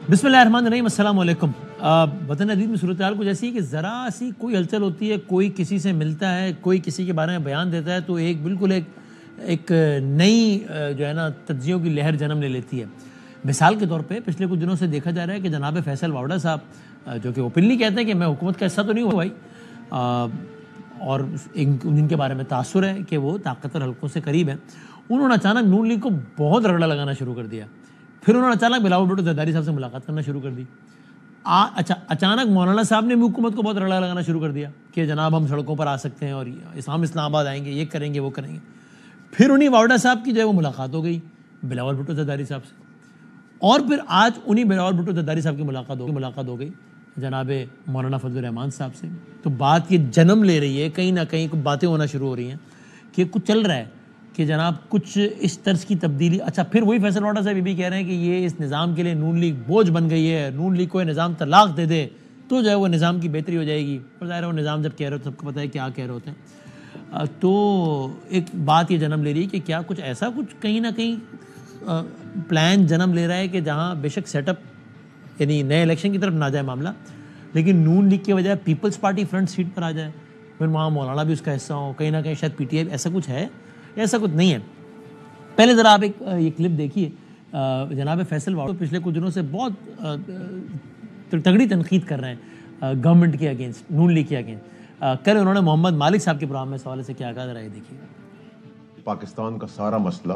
بسم اللہ الرحمن الرحیم، السلام علیکم۔ وطن عزیز میں صورتحال کچھ ایسی ہے کہ ذرا سی کوئی ہلچل ہوتی ہے، کوئی کسی سے ملتا ہے، کوئی کسی کے بارے میں بیان دیتا ہے تو بالکل ایک نئی جو ہے نا تجزیوں کی لہر جنم لے لیتی ہے۔ مثال کے طور پہ پچھلے کچھ دنوں سے دیکھا جا رہا ہے کہ جناب فیصل واوڈا صاحب جو کہ اوپنلی کہتے ہیں کہ میں حکومت کا حصہ تو نہیں ہوں بھائی، اور ان کے بارے میں تاثر ہے کہ وہ طاقتور حلقوں سے قریب ہیں، انہوں نے اچانک نون لیگ کو بہت رگڑا لگانا شروع کر دیا۔ پھر انہوں نے اچانک بلاول بھٹو زرداری صاحب سے ملاقات کرنا شروع کر دی۔ اچانک مولانا صاحب نے بھی حکومت کو بہت رگڑا لگانا شروع کر دیا کہ جناب ہم سڑکوں پر آ سکتے ہیں اور اسلام آباد آئیں گے، یہ کریں گے وہ کریں گے۔ پھر انہیں واوڈا صاحب کی جو ہے وہ ملاقات ہو گئی بلاول بھٹو زرداری صاحب سے، اور پھر آج انہیں بلاول بھٹو زرداری صاحب کی ملاقات ہو گئی جناب مولانا فضل الرحمان صاحب سے۔ تو بات یہ جنم لے رہی ہے، کہیں نہ کہیں باتیں ہونا شروع ہو رہی ہیں کہ کچھ چل رہا ہے کہ جناب کچھ اس طرز کی تبدیلی۔ اچھا، پھر وہی فیصل واوڈا صاحب یہ بھی کہہ رہے ہیں کہ یہ اس نظام کے لیے نون لیگ بوجھ بن گئی ہے، نون لیگ کو یہ نظام طلاق دے دے تو جو ہے وہ نظام کی بہتری ہو جائے گی۔ اور ظاہر ہے وہ نظام جب کہہ رہے ہو سب کو پتہ ہے کیا کہہ رہے ہوتے ہیں۔ تو ایک بات یہ جنم لے رہی ہے کہ کیا کچھ ایسا کچھ کہیں نہ کہیں پلان جنم لے رہا ہے کہ جہاں بے شک سیٹ اپ یعنی نئے الیکشن کی طرف نہ جائے معاملہ، لیکن نون لیگ کے بجائے پیپلز پارٹی فرنٹ سیٹ پر آ جائے، پھر وہاں مولانا بھی اس کا حصہ ہو، کہیں نہ کہیں شاید پی ٹی آئی۔ ایسا کچھ ہے؟ ایسا کچھ نہیں ہے۔ پہلے ذرا آپ یہ کلپ دیکھیے۔ جناب فیصل واوڈا پچھلے کچھ دنوں سے بہت تگڑی تنقید کر رہے ہیں گورنمنٹ کے اگینسٹ، نون لیگ کے اگینسٹ۔ کل انہوں نے محمد مالک صاحب کے پروگرام میں اس حوالے سے کیا کہا، ذرا یہ دیکھیے۔ پاکستان کا سارا مسئلہ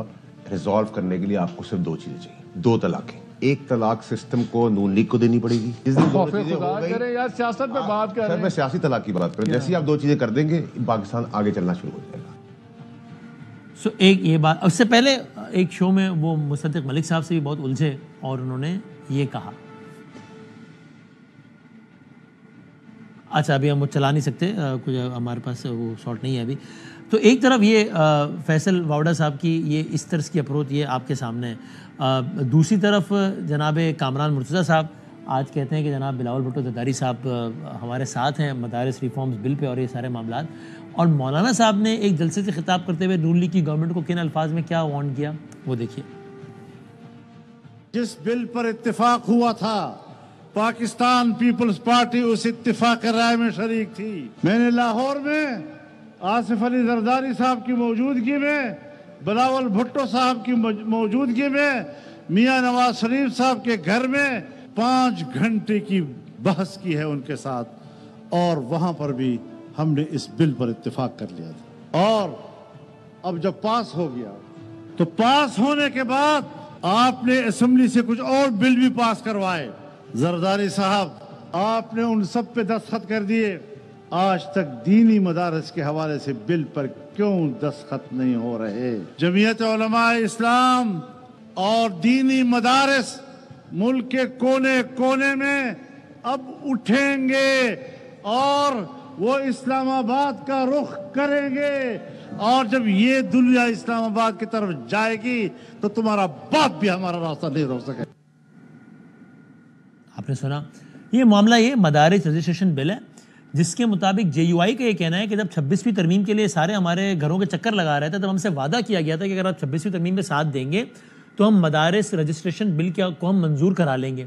ریزالو کرنے کے لیے آپ کو صرف دو چیزیں چاہیے، دو طلاقیں۔ ایک طلاق سسٹم کو نون لیگ کو دینی پڑے گی، سیاست پہ بات کر رہے ہیں، میں سیاسی طلاق کی بات کروں، جیسے آپ دو چیزیں کر دیں گے پاکستان آگے چلنا شروع ہو جائے گا۔ ایک یہ بات، اس سے پہلے ایک شو میں وہ مصدق ملک صاحب سے بھی بہت الجھے اور انہوں نے یہ کہا۔ اچھا، ابھی ہم وہ چلا نہیں سکتے، کچھ ہمارے پاس وہ شارٹ نہیں ہے ابھی۔ تو ایک طرف یہ فیصل واوڈا صاحب کی یہ اس طرح کی اپروچ یہ آپ کے سامنے ہے، دوسری طرف جناب کامران مرتضیٰ صاحب آج کہتے ہیں کہ جناب بلاول بھٹو زرداری صاحب ہمارے ساتھ ہیں مدارس ریفارمز بل پہ اور یہ سارے معاملات۔ اور مولانا صاحب نے ایک جلسے سے خطاب کرتے ہوئے نون لیگ کی گورنمنٹ کو کن الفاظ میں کیا وارن کیا، وہ دیکھیے۔ جس بل پر اتفاق ہوا تھا پاکستان پیپلز پارٹی اس اتفاق رائے میں شریک تھی۔ میں نے لاہور میں آصف علی زرداری صاحب کی موجودگی میں، بلاول بھٹو صاحب کی موجودگی میں، میاں نواز شریف صاحب کے گھر میں 5 گھنٹے کی بحث کی ہے ان کے ساتھ، اور وہاں پر بھی ہم نے اس بل پر اتفاق کر لیا تھا۔ اور اب جب پاس ہو گیا تو پاس ہونے کے بعد آپ نے اسمبلی سے کچھ اور بل بھی پاس کروائے۔ زرداری صاحب، آپ نے ان سب پہ دستخط کر دیے، آج تک دینی مدارس کے حوالے سے بل پر کیوں دستخط نہیں ہو رہے؟ جمعیت علماء اسلام اور دینی مدارس ملک کے کونے کونے میں اب اٹھیں گے اور وہ اسلام آباد کا رخ کریں گے، اور جب یہ دنیا اسلام آباد کی طرف جائے گی تو تمہارا باپ بھی ہمارا راستہ نہیں روک سکے۔ آپ نے سنا، یہ معاملہ یہ مدارس رجسٹریشن بل ہے جس کے مطابق جے یو آئی کا یہ کہنا ہے کہ جب 26ویں ترمیم کے لیے سارے ہمارے گھروں کے چکر لگا رہے تھے تب ہم سے وعدہ کیا گیا تھا کہ اگر آپ 26ویں ترمیم میں ساتھ دیں گے تو ہم مدارس رجسٹریشن بل کو ہم منظور کرا لیں گے۔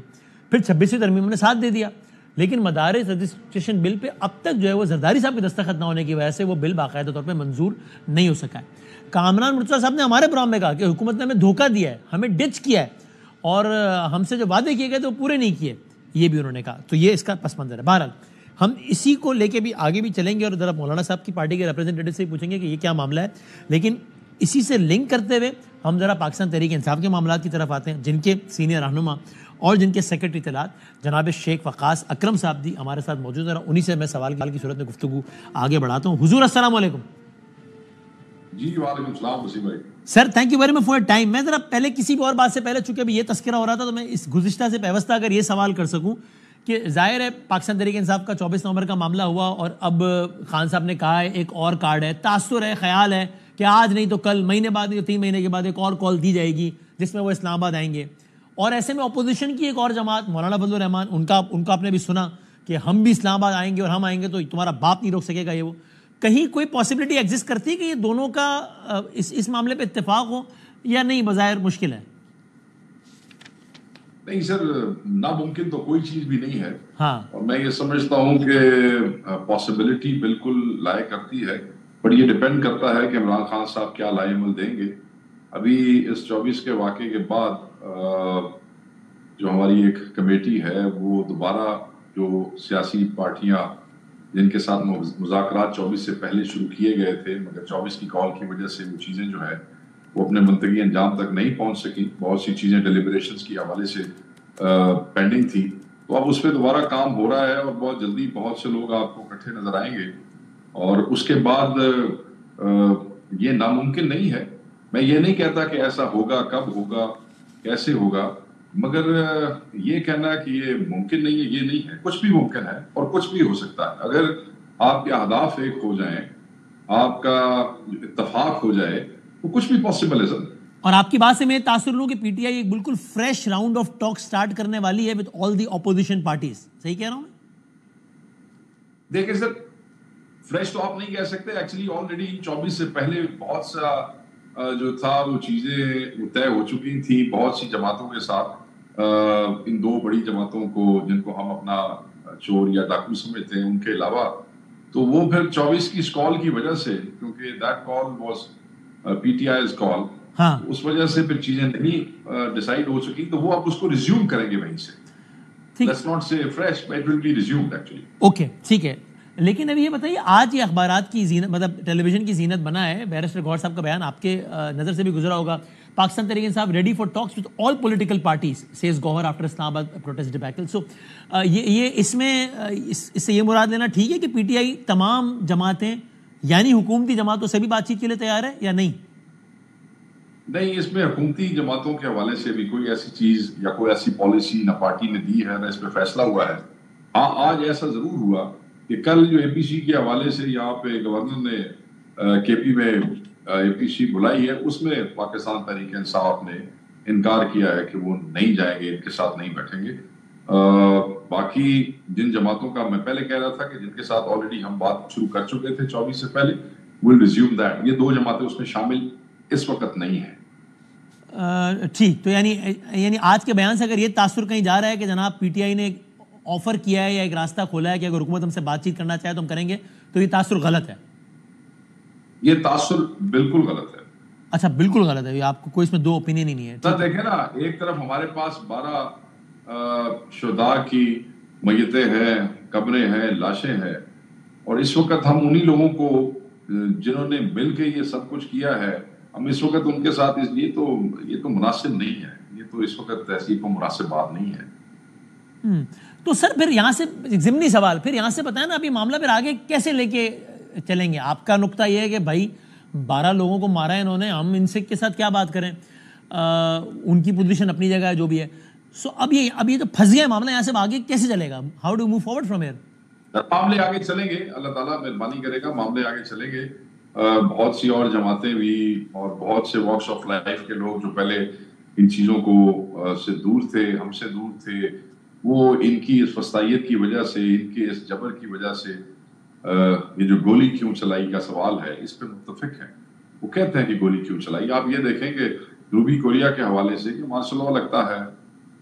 پھر 26ویں ترمیم نے ساتھ دے دیا، لیکن مدارس رجسٹریشن بل پہ اب تک جو ہے وہ زرداری صاحب کے دستخط نہ ہونے کی وجہ سے وہ بل باقاعدہ طور پہ منظور نہیں ہو سکا ہے۔ کامران مرتضیٰ صاحب نے ہمارے پروگرام میں کہا کہ حکومت نے ہمیں دھوکہ دیا ہے، ہمیں ڈچ کیا ہے، اور ہم سے جو وعدے کیے گئے تھے وہ پورے نہیں کیے، یہ بھی انہوں نے کہا۔ تو یہ اس کا پس منظر ہے۔ بہرحال ہم اسی کو لے کے بھی آگے بھی چلیں گے اور ذرا مولانا صاحب کی پارٹی کے ریپرزنٹیٹیو سے پوچھیں گے کہ یہ کیا معاملہ ہے، لیکن اسی سے لنک کرتے ہوئے ہم ذرا پاکستان تحریک انصاف کے معاملات کی طرف آتے ہیں، جن کے سینئر رہنما اور جن کے سیکرٹری اطلاعات جناب شیخ وقاص اکرم صاحب بھی ہمارے ساتھ موجود ہیں، انہی سے میں سوال کی صورت میں گفتگو آگے بڑھاتا ہوں۔ حضور السلام علیکم۔ جی وعلیکم السلام وسیم بھائی۔ Sir thank you very much for your time. میں ذرا پہلے کسی بھی اور بات سے پہلے چونکہ ابھی یہ تذکرہ ہو رہا تھا تو میں اس گزشتہ سے پیوستہ اگر یہ سوال کر سکوں کہ ظاہر ہے پاکستان تحریک انصاف کا 24 نومبر کا معاملہ ہوا اور اب خان صاحب نے کہا ہے ایک اور کارڈ ہے، تاثر ہے، خیال ہے کہ آج نہیں تو کل، مہینے بعد نہیں تو 3 مہینے کے بعد ایک اور کال دی جائے گی جس میں وہ اسلام آباد آئیں گے، اور ایسے میں اپوزیشن کی ایک اور جماعت مولانا فضل الرحمان ان کا آپ نے بھی سنا کہ ہم بھی اسلام آباد آئیں گے اور ہم آئیں گے تو تمہارا باپ نہیں روک سکے گا، یہ وہ کہیں کوئی پاسبلٹی ایگزسٹ کرتی ہے کہ یہ دونوں کا اس معاملے پہ اتفاق ہو یا نہیں؟ بظاہر مشکل ہے۔ نہیں سر، ناممکن تو کوئی چیز بھی نہیں ہے. ہاں. اور میں یہ سمجھتا ہوں کہ پاسبلٹی بالکل لائے کرتی ہے، بٹ یہ ڈیپینڈ کرتا ہے کہ عمران خان صاحب کیا لائے عمل دیں گے. ابھی اس 24 کے واقعے کے بعد جو ہماری ایک کمیٹی ہے وہ دوبارہ جو سیاسی پارٹیاں جن کے ساتھ مذاکرات 24 سے پہلے شروع کیے گئے تھے مگر 24 کی کال کی وجہ سے وہ چیزیں جو ہے وہ اپنے منطقی انجام تک نہیں پہنچ سکی. بہت سی چیزیں ڈیلیبریشنز کی حوالے سے پینڈنگ تھی، تو اب اس پہ دوبارہ کام ہو رہا ہے اور بہت جلدی بہت سے لوگ آپ کو اکٹھے نظر آئیں گے. اور اس کے بعد یہ ناممکن نہیں ہے. میں یہ نہیں کہتا کہ ایسا ہوگا، کب ہوگا، کیسے ہوگا، مگر یہ کہنا کہ یہ ممکن نہیں ہے، یہ نہیں ہے. کچھ بھی ممکن ہے اور کچھ بھی ہو سکتا ہے. اگر آپ کے اہداف ایک ہو جائیں، آپ کا اتفاق ہو جائے تو کچھ بھی پاسبل ہے سر. اور آپ کی بات سے میں تاثر لوں کہ پی ٹی آئی ایک بالکل fresh round of talk start کرنے والی ہے with all the opposition parties. صحیح کہہ رہا ہوں میں؟ دیکھیں سر، فریش تو آپ نہیں کہہ سکتے. ایکچولی آلریڈی 24 سے پہلے بہت سا جو تھا وہ چیزیں طے ہو چکی تھی بہت سی جماعتوں کے ساتھ. ان دو بڑی جماعتوں کو جن کو ہم اپنا چور یا ڈاکو سمجھتے ہیں ان کے علاوہ، تو وہ پھر 24 کی اس کال کی وجہ سے، کیونکہ that call was P T I's call, اس وجہ سے پھر چیزیں نہیں ڈیسائیڈ ہو چکی. تو وہ اب اس کو ریزیوم کریں گے وہیں سے. Let's not say fresh, but it will be resumed actually. Okay ٹھیک ہے. لیکن ابھی یہ بتائیے، آج یہ اخبارات کی زینت، مطلب ٹیلی ویژن کی زینت بنا ہے. بیرسٹر گوہر صاحب کا بیان آپ کے نظر سے بھی گزرا ہوگا. Pakistan Tehreek Insaf ready for talks with all political parties says Gohar after Islamabad protest ڈیبیکل. سو یہ اس میں اس سے یہ مراد لینا ٹھیک ہے کہ پی ٹی آئی تمام جماعتیں یعنی حکومتی جماعتوں سے بھی بات چیت کے لیے تیار ہے یا نہیں؟ نہیں، اس میں حکومتی جماعتوں کے حوالے سے بھی کوئی ایسی چیز یا کوئی ایسی پالیسی نہ پارٹی نے دی ہے نہ اس پہ فیصلہ ہوا ہے. ہاں، آج ایسا ضرور ہوا کہ کل جو اے پی سی کے حوالے سے یہاں پہ گورنر نے کے پی میں اے پی سی بلائی ہے، اس میں پاکستان تحریک انصاف نے انکار کیا ہے کہ وہ نہیں جائیں گے، ان کے ساتھ نہیں بیٹھیں گے. باقی جن جماعتوں کا میں پہلے کہہ رہا تھا کہ جن کے ساتھ آلریڈی ہم بات شروع کر چکے تھے 24 سے پہلے، we'll resume that. یہ دو جماعتیں اس میں شامل اس وقت نہیں ہیں. ٹھیک. تو یعنی آج کے بیان سے اگر یہ تاثر کہیں جا رہا ہے کہ جناب پی ٹی آئی نے آفر کیا ہے یا ایک راستہ کھولا ہے کہ اگر حکومت ہم سے بات چیت کرنا چاہے تو ہم کریں گے، تو یہ تاثر غلط ہے؟ یہ تاثر بالکل غلط ہے. اچھا، بالکل غلط ہے. آپ کو کوئی اس میں دو اوپینین ہی نہیں ہے. سر دیکھیں نا، ایک طرف ہمارے پاس 12 شہداء کی میتیں ہیں، قبریں ہیں، لاشیں ہیں، اور اس وقت ہم انہی لوگوں کو جنہوں نے مل کے یہ سب کچھ کیا ہے، ہم اس وقت ان کے ساتھ یہ تو مناسب نہیں ہے. یہ تو اس وقت ایسی کوئی مناسب بات نہیں ہے. تو سر پھر یہاں سے ضمنی سوال، پھر یہاں سے بتائیں نا ابھی معاملہ پھر آگے کیسے لے کے چلیں گے؟ آپ کا نقطہ یہ ہے کہ بھائی 12 لوگوں کو مارا ہے انہوں نے، ہم ان سے کے ساتھ کیا بات کریں؟ ان کی پوزیشن اپنی جگہ ہے جو بھی ہے. سو اب یہ تو پھنس گیا معاملہ، یہاں سے آگے کیسے چلے گا؟ How do move forward from here? معاملے آگے چلیں گے، اللہ تعالیٰ مہربانی کرے گا، معاملے آگے چلیں گے. بہت سی اور جماعتیں بھی اور بہت سے واکس آف لائف کے لوگ جو پہلے ان چیزوں کو سے دور تھے، ہم سے دور تھے، وہ ان کی اس وسطائیت کی وجہ سے، ان کے اس جبر کی وجہ سے یہ جو گولی کیوں چلائی کا سوال ہے اس پہ متفق ہیں. وہ کہتے ہیں کہ گولی کیوں چلائی. آپ یہ دیکھیں کہ جنوبی کوریا کے حوالے سے کہ مارشل لا لگتا ہے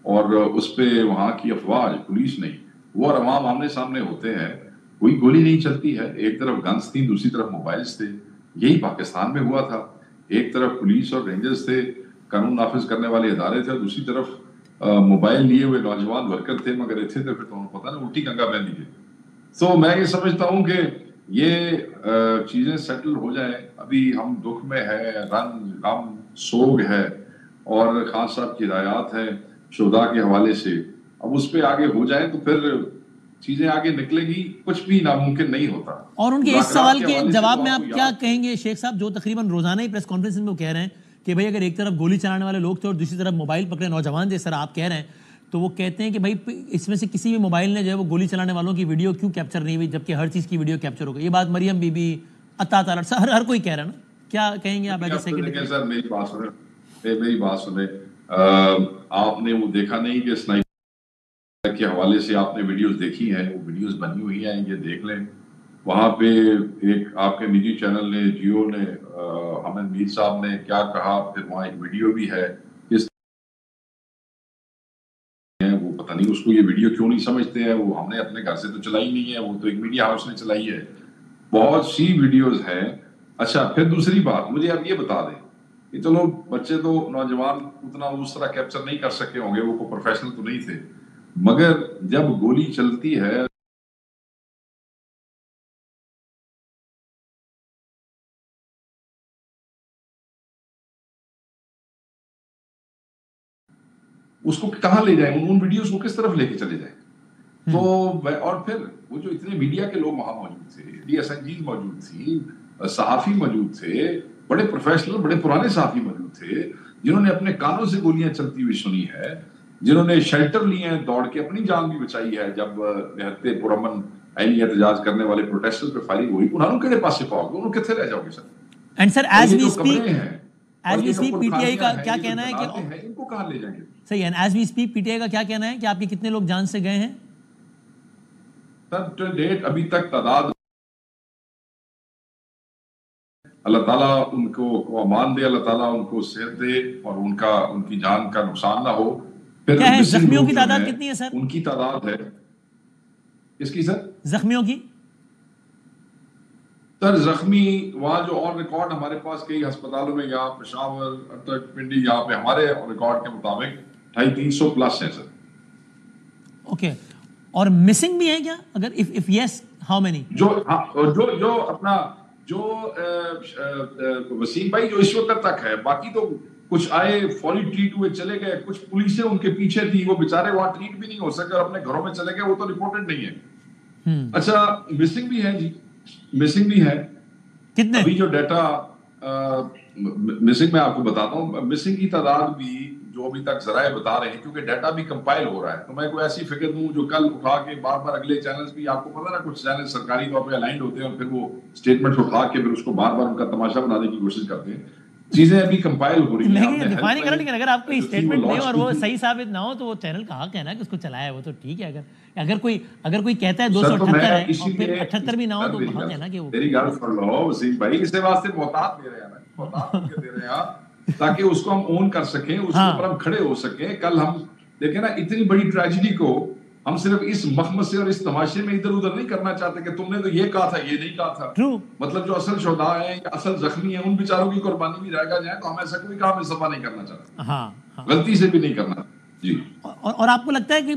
اور اس پہ وہاں کی افواج، پولیس نہیں، وہ اور عوام آمنے سامنے ہوتے ہیں، کوئی گولی نہیں چلتی ہے. ایک طرف گنز تھی، دوسری طرف موبائلز تھے. یہی پاکستان میں ہوا تھا. ایک طرف پولیس اور رینجرز تھے، قانون نافذ کرنے والے ادارے تھے، اور دوسری طرف موبائل لیے ہوئے نوجوان ورکر تھے، مگر اتنے تھے پھر تو انہوں پتہ نا الٹی گنگا بہن دی. تو میں یہ سمجھتا ہوں کہ یہ چیزیں سیٹل ہو جائیں. ابھی ہم دکھ میں ہے، رنج غم سوگ ہے، اور خان صاحب کی ہدایات ہیں شہداء کے حوالے سے. اب اس پہ آگے ہو جائیں تو پھر چیزیں آگے نکلے گی. کچھ بھی ناممکن نہیں ہوتا. اور ان کے اس سوال کے جواب میں آپ کیا کہیں گے شیخ صاحب، جو تقریباً روزانہ ہی پریس کانفرنس میں وہ کہہ رہے ہیں کہ بھائی اگر ایک طرف گولی چلانے والے لوگ تھے اور دوسری طرف موبائل پکڑے نوجوان جیسا آپ کہہ رہے ہیں، تو وہ کہتے ہیں کہ بھائی اس میں سے کسی بھی موبائل نے جو ہے وہ گولی چلانے والوں کی ویڈیو کیوں کیپچر نہیں ہوئی جبکہ ہر چیز کی ویڈیو کیپچر ہو گئی؟ یہ بات مریم بی بی، عطا تعالیٰ، ہر کوئی کہہ رہا ہے نا. کیا کہیں گے آپ ایز اے سیکرٹری؟ سر میری بات سنیں. آپ نے وہ دیکھا نہیں کہ سنائپر کے حوالے سے آپ نے ویڈیوز دیکھی ہیں؟ وہ ویڈیوز بنی ہوئی ہیں، یہ دیکھ لیں. وہاں پہ ایک آپ کے نجی چینل نے، جیو نے، حمد میر صاحب نے کیا کہا، پھر وہاں ایک ویڈیو بھی ہے. نہیں اس کو یہ ویڈیو کیوں نہیں سمجھتے ہیں, وہ ہم نے اپنے گھر سے تو چلائی نہیں ہے, وہ تو ایک میڈیا ہاؤس نے چلائی ہے. بہت سی ویڈیوز ہیں. اچھا پھر دوسری بات مجھے آپ یہ بتا دیں کہ چلو بچے تو نوجوان اتنا اس طرح کیپچر نہیں کر سکے ہوں گے, وہ کوئی پروفیشنل تو نہیں تھے, مگر جب گولی چلتی ہے اس کو کہاں لے جائیں, ان ویڈیوز کو کس طرف لے کے چلے جائیں. تو اور پھر وہ جو اتنے میڈیا کے لوگ وہاں موجود تھے, ڈی ایس این جیز موجود تھی, صحافی موجود تھے, بڑے پروفیشنل بڑے پرانے صحافی موجود تھے, جنہوں نے اپنے کانوں سے گولیاں چلتی ہوئی سنی ہے, جنہوں نے شیلٹر لیے ہیں, دوڑ کے اپنی جان بھی بچائی ہے جب نہایت پرامن عینی احتجاج کرنے والے پروٹیسٹرز پہ فائرنگ ہوئی. انہوں کہڑے پاسے پاؤ گے, انہوں کتنے رہ جاؤ گے sir. And sir as we speak P T I کا کیا کہنا ہے کہ ان کو کہاں لے جائیں گے. صحیح ہے, as we speak P T I کا کیا کہنا ہے کہ آپ کے کتنے لوگ جان سے گئے ہیں سر ٹو ڈیٹ ابھی تک تعداد, اللہ تعالیٰ ان کو امان دے, اللہ تعالیٰ ان کو صحت دے اور ان کی جان کا نقصان نہ ہو. پھر کیا ہے زخمیوں کی تعداد کتنی ہے سر؟ ان کی تعداد ہے اس کی سر زخمیوں کی سر زخمی وہاں جو اور ریکارڈ ہمارے پاس کئی ہسپتالوں میں یہاں پشاور اٹک پنڈی یہاں پہ ہمارے ریکارڈ کے مطابق 250-300 پلس ہیں سر. اوکے, اور مسنگ بھی ہیں کیا, اگر اف یس ہاؤ مینی؟ جو اپنا جو وسیم بھائی جو اس وقت تک ہے, باقی تو کچھ آئے فوری ٹریٹ ہوئے چلے گئے, کچھ پولیسیں ان کے پیچھے تھی, وہ بیچارے وہاں ٹریٹ بھی نہیں ہو سکے اور اپنے گھروں میں چلے گئے, وہ تو رپورٹڈ نہیں ہے. اچھا مسنگ بھی ہے جی, مسنگ بھی ہے. کتنے ابھی جو ڈیٹا مسنگ میں آپ کو بتاتا ہوں, مسنگ کی تعداد بھی جو ابھی تک ذرائع بتا رہے ہیں, کیونکہ ڈیٹا بھی کمپائل ہو رہا ہے, تو میں کوئی ایسی فگر دوں جو کل اٹھا کے بار بار اگلے چینلز بھی, آپ کو پتا نا کچھ چینل سرکاری طور پہ الائنڈ ہوتے ہیں اور پھر وہ اسٹیٹمنٹ اٹھا کے پھر اس کو بار بار ان کا تماشا بنانے کی کوشش کرتے ہیں. چیزیں ابھی کمپائل ہو رہی ہیں. لیکن اگر آپ کوئی اسٹیٹمنٹ دیں اور وہ صحیح ثابت نہ ہو تو وہ چینل کہاں کہنا کہ اس کو چلایا ہے, وہ تو ٹھیک ہے. اگر کوئی کہتا ہے 278 ہے اور پھر 78 بھی نہ ہو تو کہاں کہنا کہ وہ میری گل سن لو وسیم بھائی, اس واسطے محتاط دے رہے ہیں, محتاط دے رہے ہیں تاکہ اس کو ہم اون کر سکیں, اس کے اوپر ہم کھڑے ہو سکیں. کل ہم دیکھیں نا اتنی بڑی ٹریجڈی کو ہم صرف اس مخمصے اور اس تماشے میں ادھر ادھر نہیں کرنا چاہتے کہ تم نے تو یہ کہا تھا یہ نہیں کہا تھا. مطلب جو اصل شہداء ہیں یا اصل زخمی ہیں ان بیچاروں کی قربانی بھی رہ جائے تو ہم ایسا کوئی کام اس دفعہ نہیں کرنا چاہتے, غلطی سے بھی نہیں کرنا جی. اور آپ کو لگتا ہے کہ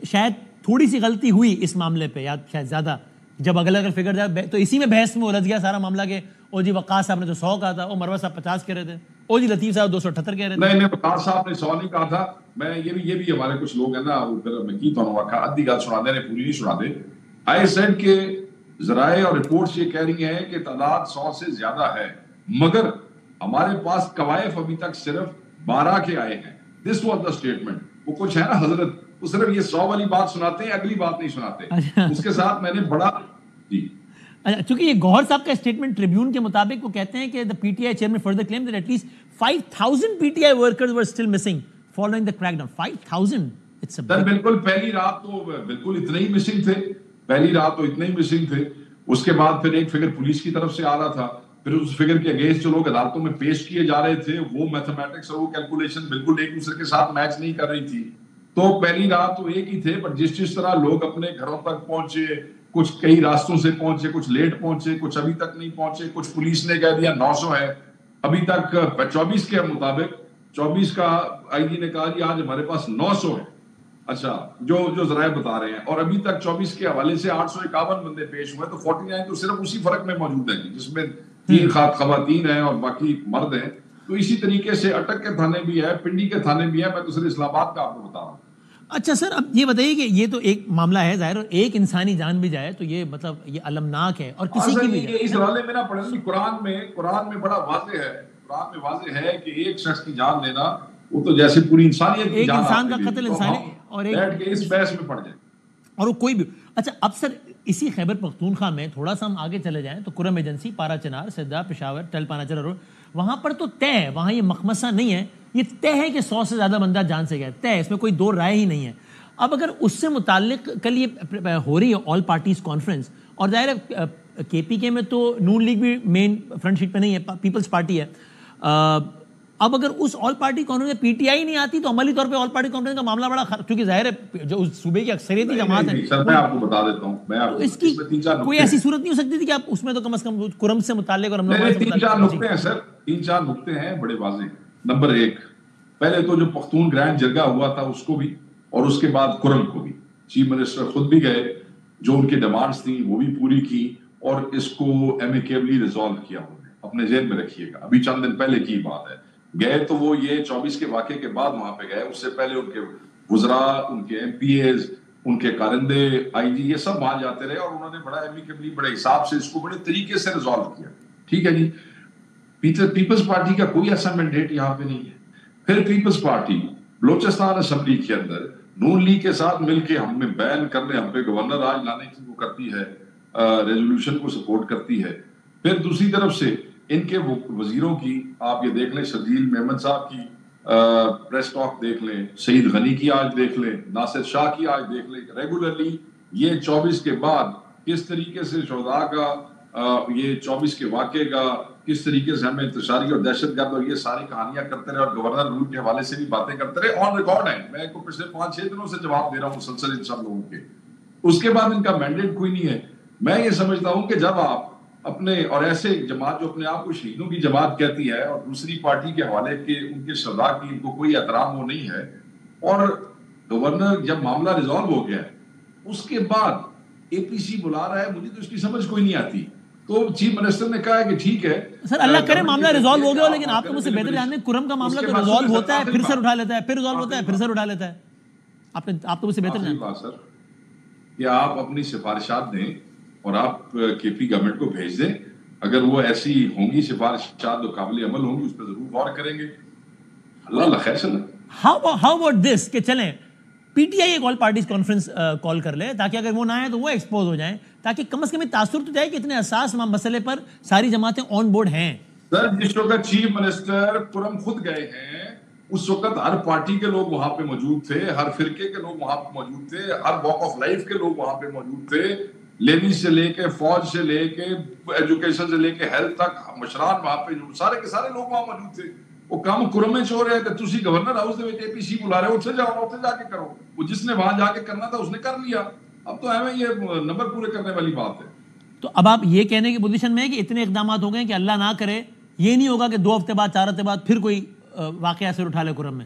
شاید تھوڑی سی غلطی ہوئی اس معاملے پہ, یا شاید زیادہ, جب اگر فگر جائے تو اسی میں بحث میں الجھ گیا سارا معاملہ کہ او جی وقاص صاحب نے تو 100 کہا تھا, او مروہ صاحب 50 کہہ رہے تھے, او جی لطیف صاحب 278 کہہ رہے تھے. نہیں وقاص صاحب نے 100 نہیں کہا تھا. میں یہ بھی ہمارے کچھ لوگ ہیں نا, وہ پھر میں کی تو ادھی گل سنا دے, پوری نہیں سنا دے. آئی سیڈ کے ذرائع اور رپورٹس یہ کہہ رہی ہیں کہ تعداد 100 سے زیادہ ہے, مگر ہمارے پاس قوائف ابھی تک صرف 12 کے آئے ہیں. This was the statement. وہ کچھ ہے نا حضرت, وہ صرف یہ 100 والی بات سناتے ہیں, اگلی بات نہیں سناتے. اس کے ساتھ میں نے بڑا جی چونکہ یہ گوہر صاحب کا اسٹیٹمنٹ ٹریبیون کے مطابق وہ کہتے ہیں کہ the PTI chairman further claimed that at least 5,000 PTI workers were still missing following the crackdown. 5,000. It's a big... بالکل پہلی رات تو بالکل اتنے ہی مسنگ تھے, پہلی رات تو اتنے ہی مسنگ تھے. اس کے بعد پھر ایک فگر پولیس کی طرف سے آ رہا تھا, پھر اس فگر کے اگینسٹ جو لوگ عدالتوں میں پیش کیے جا رہے تھے وہ میتھمیٹکس اور وہ کیلکولیشن بالکل ایک دوسرے کے ساتھ میچ نہیں کر رہی تھی. تو پہلی رات تو ایک ہی تھے, پر جس طرح لوگ اپنے گھروں تک پہنچے, کچھ کئی راستوں سے پہنچے, کچھ لیٹ پہنچے, کچھ ابھی تک نہیں پہنچے, کچھ پولیس نے کہہ دیا 900 ہے ابھی تک. 24 کے مطابق 24 کا آئی جی نے کہا جی آج ہمارے پاس 900 ہے. اچھا جو ذرائع بتا رہے ہیں, اور ابھی تک 24 کے حوالے سے 851 بندے پیش ہوئے, تو 49 تو صرف اسی فرق میں موجود ہیں جس میں 3 خواتین ہیں اور باقی مرد ہیں. تو اسی طریقے سے اٹک کے تھانے بھی ہے, پنڈی کے تھانے بھی ہے, میں تو صرف اسلام آباد کا آپ کو بتا رہا ہوں. اچھا سر, اب یہ بتائیے کہ یہ تو ایک معاملہ ہے ظاہر, اور ایک انسانی جان بھی جائے تو یہ مطلب یہ المناک ہے, اور کسی کی بھی اس حوالے میں نہ پڑھیں, قرآن میں بڑا واضح ہے, قرآن میں واضح ہے کہ ایک شخص کی جان لینا وہ تو جیسے پوری انسانیت کی جان, ایک انسان کا قتل انسانی, اور بیٹھ کے اس بحث میں پڑ جائیں, اور وہ کوئی بھی. اچھا اب سر اسی خیبر پختونخوا میں تھوڑا سا ہم آگے چلے جائیں تو کرم ایجنسی, پارا چنار, سدھا, پشاور, ٹل پاناچر روڈ, وہاں پر تو طے ہے, وہاں یہ مخمصہ نہیں ہے, یہ طے ہے کہ 100 سے زیادہ بندہ جان سے گیا, طے, اس میں کوئی دو رائے ہی نہیں ہے. اب اگر اس سے متعلق کل یہ ہو رہی ہے آل پارٹیز کانفرنس, اور ظاہر ہے کے پی کے میں تو نون لیگ بھی مین فرنٹ شیٹ پہ نہیں ہے, پیپلز پارٹی ہے, اب اگر اس آل پارٹی کانفرنس میں پی ٹی آئی نہیں آتی تو عملی طور پہ آل پارٹی کانفرنس کا معاملہ بڑا کیونکہ ظاہر ہے جو اس صوبے کی اکثریتی جماعت ہے. سر میں آپ کو بتا دیتا ہوں, میں آپ اس کی کوئی ایسی صورت نہیں ہو سکتی تھی کہ آپ اس میں تو کم از کم کرم سے متعلق اور تین چار نقطے ہیں سر, 3-4 نقطے ہیں بڑے واضح. نمبر 1, پہلے تو جو پختون گرینڈ جرگہ ہوا تھا اس کو بھی اور اس کے بعد کرم کو بھی چیف منسٹر خود بھی گئے, جو ان کی ڈیمانڈز تھیں وہ بھی پوری کی اور اس کو ایمیکیبلی ریزالو کیا انہوں نے. اپنے ذہن میں رکھیے گا, ابھی چند دن پہلے کی بات ہے. گئے تو وہ یہ 24 کے واقعے کے بعد وہاں پہ گئے, اس سے پہلے ان کے وزراء, ان کے ایم پی ایز, ان کے کارندے, آئی جی, یہ سب وہاں جاتے رہے اور انہوں نے بڑا ایمیکیبلی بڑے حساب سے اس کو بڑے طریقے سے ریزالو کیا. ٹھیک ہے جی. پیپلز پارٹی کا کوئی ایسا مینڈیٹ یہاں پہ نہیں ہے. پھر پیپلز پارٹی بلوچستان اسمبلی کے اندر نون لیگ کے ساتھ مل کے ہمیں بین کرنے, ہم پہ گورنر راج لانے کی وہ کرتی ہے, ریزولوشن کو سپورٹ کرتی ہے. پھر دوسری طرف سے ان کے وزیروں کی آپ یہ دیکھ لیں, شبیل میمن صاحب کی پریس ٹاک دیکھ لیں, سعید غنی کی آج دیکھ لیں, ناصر شاہ کی آج دیکھ لیں, ریگولرلی یہ 24 کے بعد کس طریقے سے شہداء کا یہ 24 کے واقعے کا کس طریقے سے ہمیں انتشاری اور دہشت گرد اور یہ ساری کہانیاں کرتے رہے اور گورنر رول کے حوالے سے بھی باتیں کرتے رہے, آن ریکارڈ ہیں. میں کو پچھلے 5-6 دنوں سے جواب دے رہا ہوں مسلسل ان سب لوگوں کے. اس کے بعد ان کا مینڈیٹ کوئی نہیں ہے. میں یہ سمجھتا ہوں کہ جب آپ اپنے اور ایسے جماعت جو اپنے آپ کو شہیدوں کی جماعت کہتی ہے اور دوسری پارٹی کے حوالے کے ان کے شہداء کی ان کو کوئی احترام وہ نہیں ہے, اور گورنر جب معاملہ ریزالو ہو گیا ہے اس کے بعد اے پی سی بلا رہا ہے, مجھے تو اس کی سمجھ کوئی نہیں آتی. تو چیف منسٹر نے کہا ہے کہ ٹھیک ہے سر اللہ کرے معاملہ ریزالو ہو گیا, لیکن آپ تو مجھ سے بہتر جانتے ہیں کرم کا معاملہ تو ریزالو ہوتا ہے پھر سر اٹھا لیتا ہے, پھر ریزالو ہوتا ہے پھر سر اٹھا لیتا ہے. آپ تو مجھ سے بہتر جانتے ہیں سر کہ آپ اپنی سفارشات دیں اور آپ کے پی گورنمنٹ کو بھیج دیں. اگر وہ ایسی ہوں گی سفارشات جو قابل عمل ہوں گی اس پہ ضرور غور کریں گے. اللہ خیر چلے. ہاؤ اباؤٹ دس کہ چلیں پی ٹی آئی ایک آل پارٹیز کانفرنس کال کر لے تاکہ اگر وہ نہ آئے تو وہ ایکسپوز ہو جائیں, تاکہ کم از کم یہ تاثر تو جائے کہ اتنے حساس مسئلے پر ساری جماعتیں آن بورڈ ہیں. سر جس وقت چیف منسٹر کرم خود گئے ہیں اس وقت ہر پارٹی کے لوگ وہاں پہ موجود تھے, ہر فرقے کے لوگ وہاں پہ موجود تھے, ہر واک آف لائف کے لوگ وہاں پہ موجود تھے, لیوی سے لے کے فوج سے لے کے ایجوکیشن سے لے کے ہیلتھ تک, مشران وہاں پہ سارے کے سارے لوگ وہاں موجود تھے. وہ کام کرم ہو رہے تھے, تسی گورنر ہاؤس دے وچ اے پی سی بلا رہے ہو, اتنے جاؤ, اتنے جا کے کرو. وہ جس نے وہاں جا کے کرنا تھا اس نے کر لیا. اب تو ہمیں یہ نمبر پورے کرنے والی بات ہے. تو اب آپ یہ کہنے کی پوزیشن میں ہے کہ اتنے اقدامات ہو گئے کہ اللہ نہ کرے یہ نہیں ہوگا کہ 2 ہفتے بعد 4 ہفتے بعد پھر کوئی واقعہ سے اٹھا لے کرم میں.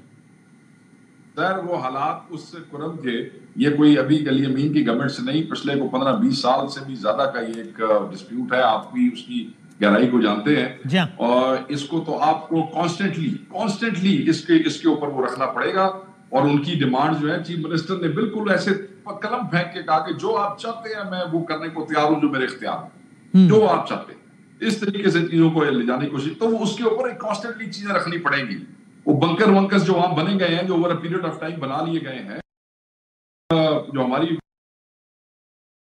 سر وہ حالات اس کرم کے, یہ کوئی ابھی علی امین کی گورنمنٹ سے نہیں, پچھلے کو 15-20 سال سے بھی زیادہ کا یہ ایک ڈسپیوٹ ہے. آپ بھی اس کی گہرائی کو جانتے ہیں اور اس کو تو آپ کو کانسٹنٹلی اس کے اوپر وہ رکھنا پڑے گا. اور ان کی ڈیمانڈ جو ہے چیف منسٹر نے بالکل ایسے قلم پھینک کے کہا کہ جو آپ چاہتے ہیں میں وہ کرنے کو تیار ہوں, جو میرے اختیار ہے, جو آپ چاہتے ہیں. اس طریقے سے چیزوں کو لے جانے کی کوشش, تو وہ اس کے اوپر کانسٹنٹلی چیزیں رکھنی پڑیں گی. وہ بنکر ونکرز جو وہاں بنے گئے ہیں, جو over a period of time بنا لیے گئے ہیں, جو ہماری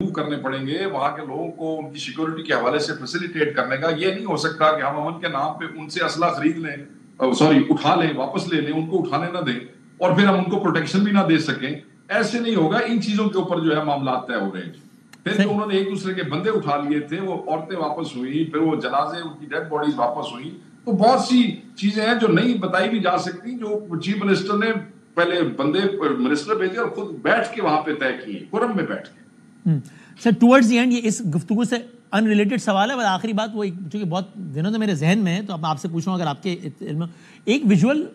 کرنے پڑیں گے وہاں کے لوگوں کو ان کی سیکورٹی کے حوالے سے فیسیلیٹیٹ کرنے کا. یہ نہیں ہو سکتا کہ ہم امن کے نام پہ ان سے اسلحہ خرید لیں, اٹھا لیں, واپس لے لیں, ان کو اٹھانے نہ دیں اور پھر ہم ان کو پروٹیکشن بھی نہ دے سکیں. ایسے نہیں ہوگا. ان چیزوں کے اوپر جو ہے معاملات طے ہو رہے ہیں. پھر تو انہوں نے ایک دوسرے کے بندے اٹھا لیے تھے, وہ عورتیں واپس ہوئی, پھر وہ جنازے ان کی ڈیڈ باڈیز واپس ہوئی. تو بہت سی چیزیں ہیں جو نہیں بتائی بھی جا سکتی, جو چیف منسٹر نے پہلے بندے منسٹر بھیجے اور خود بیٹھ کے وہاں پہ طے کیے, کرم میں بیٹھ کے. سر ٹورڈز دی اینڈ یہ اس گفتگو سے ان ریلیٹڈ سوال ہے, آخری بات وہ چونکہ بہت دنوں سے میرے ذہن میں ہے تو اب آپ سے پوچھ رہا ہوں اگر آپ کے علم میں. ایک ویژول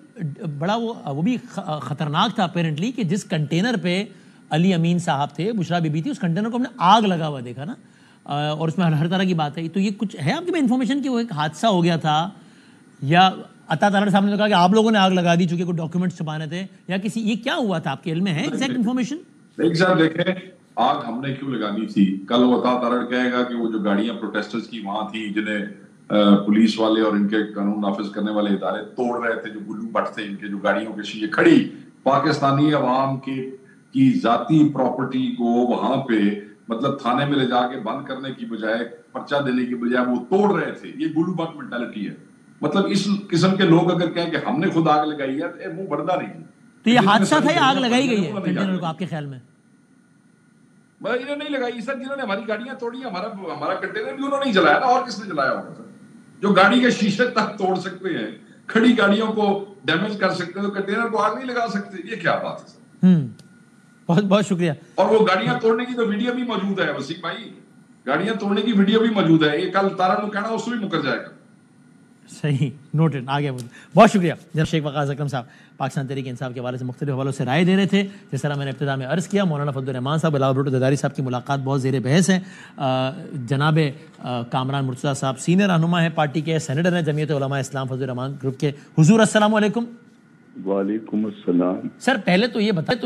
بڑا وہ بھی خطرناک تھا اپیرنٹلی کہ جس کنٹینر پہ علی امین صاحب تھے, بشرا بی بی تھی, اس کنٹینر کو ہم نے آگ لگا ہوا دیکھا نا, اور اس میں ہر طرح کی بات ہے. تو یہ کچھ ہے آپ کے میں انفارمیشن کہ وہ ایک حادثہ ہو گیا تھا, یا عطا تارڑ صاحب نے کہا کہ آپ لوگوں نے آگ لگا دی چونکہ کوئی ڈاکیومنٹس چھپانے تھے, یا کسی یہ کیا ہوا تھا آپ کے علم میں ہے ایگزیکٹ انفارمیشن؟ دیکھیں آگ ہم نے کیوں لگانی تھی, کل وہ عطا تارڑ کہے گا کہ وہ جو گاڑیاں پروٹیسٹرز کی وہاں تھی جنہیں پولیس والے اور ان کے قانون نافذ کرنے والے ادارے توڑ رہے تھے, جو گلو بٹ تھے ان کے, جو گاڑیوں کے شیشے کھڑی پاکستانی عوام کی ذاتی پراپرٹی کو وہاں پہ مطلب تھانے میں لے جا کے بند کرنے کی بجائے, پرچہ دینے کی بجائے وہ توڑ رہے تھے. یہ گلو بٹ مینٹالٹی ہے. مطلب اس قسم کے لوگ اگر کہیں کہ ہم نے خود آگ لگائی ہے تو منہ بردہ نہیں. تو یہ حادثہ تھا یا آگ لگائی گئی ہے کنٹینر کو آپ کے خیال میں؟ انہوں نے نہیں لگائی سر, جنہوں نے ہماری گاڑیاں توڑی, ہمارا کنٹینر بھی انہوں نے ہی جلایا نا, اور کس نے جلایا ہوگا سر؟ جو گاڑی کے شیشے تک توڑ سکتے ہیں, کھڑی گاڑیوں کو ڈیمیج کر سکتے تو کنٹینر کو آگ نہیں لگا سکتے. یہ کیا بات ہے سر؟ بہت بہت شکریہ. اور وہ گاڑیاں توڑنے کی تو ویڈیو بھی موجود ہے وسیم بھائی, گاڑیاں توڑنے کی ویڈیو بھی موجود ہے. یہ کل تارا نو کہنا اس سے بھی مکر جائے گا. صحیح, نوٹڈ, آگے بہت شکریہ. جناب شیخ وقاص اکرم صاحب پاکستان تحریک انصاف کے حوالے سے مختلف حوالوں سے رائے دے رہے تھے. جس طرح میں نے ابتدا میں عرض کیا, مولانا فضل الرحمان صاحب, بلاول بھٹو زرداری صاحب کی ملاقات بہت زیر بحث ہے. جناب کامران مرتضیٰ صاحب سینئر رہنما ہے پارٹی کے, سینیٹر ہیں جمعیت علماء اسلام فضل الرحمان گروپ کے. حضور السلام علیکم. وعلیکم السلام. سر پہلے تو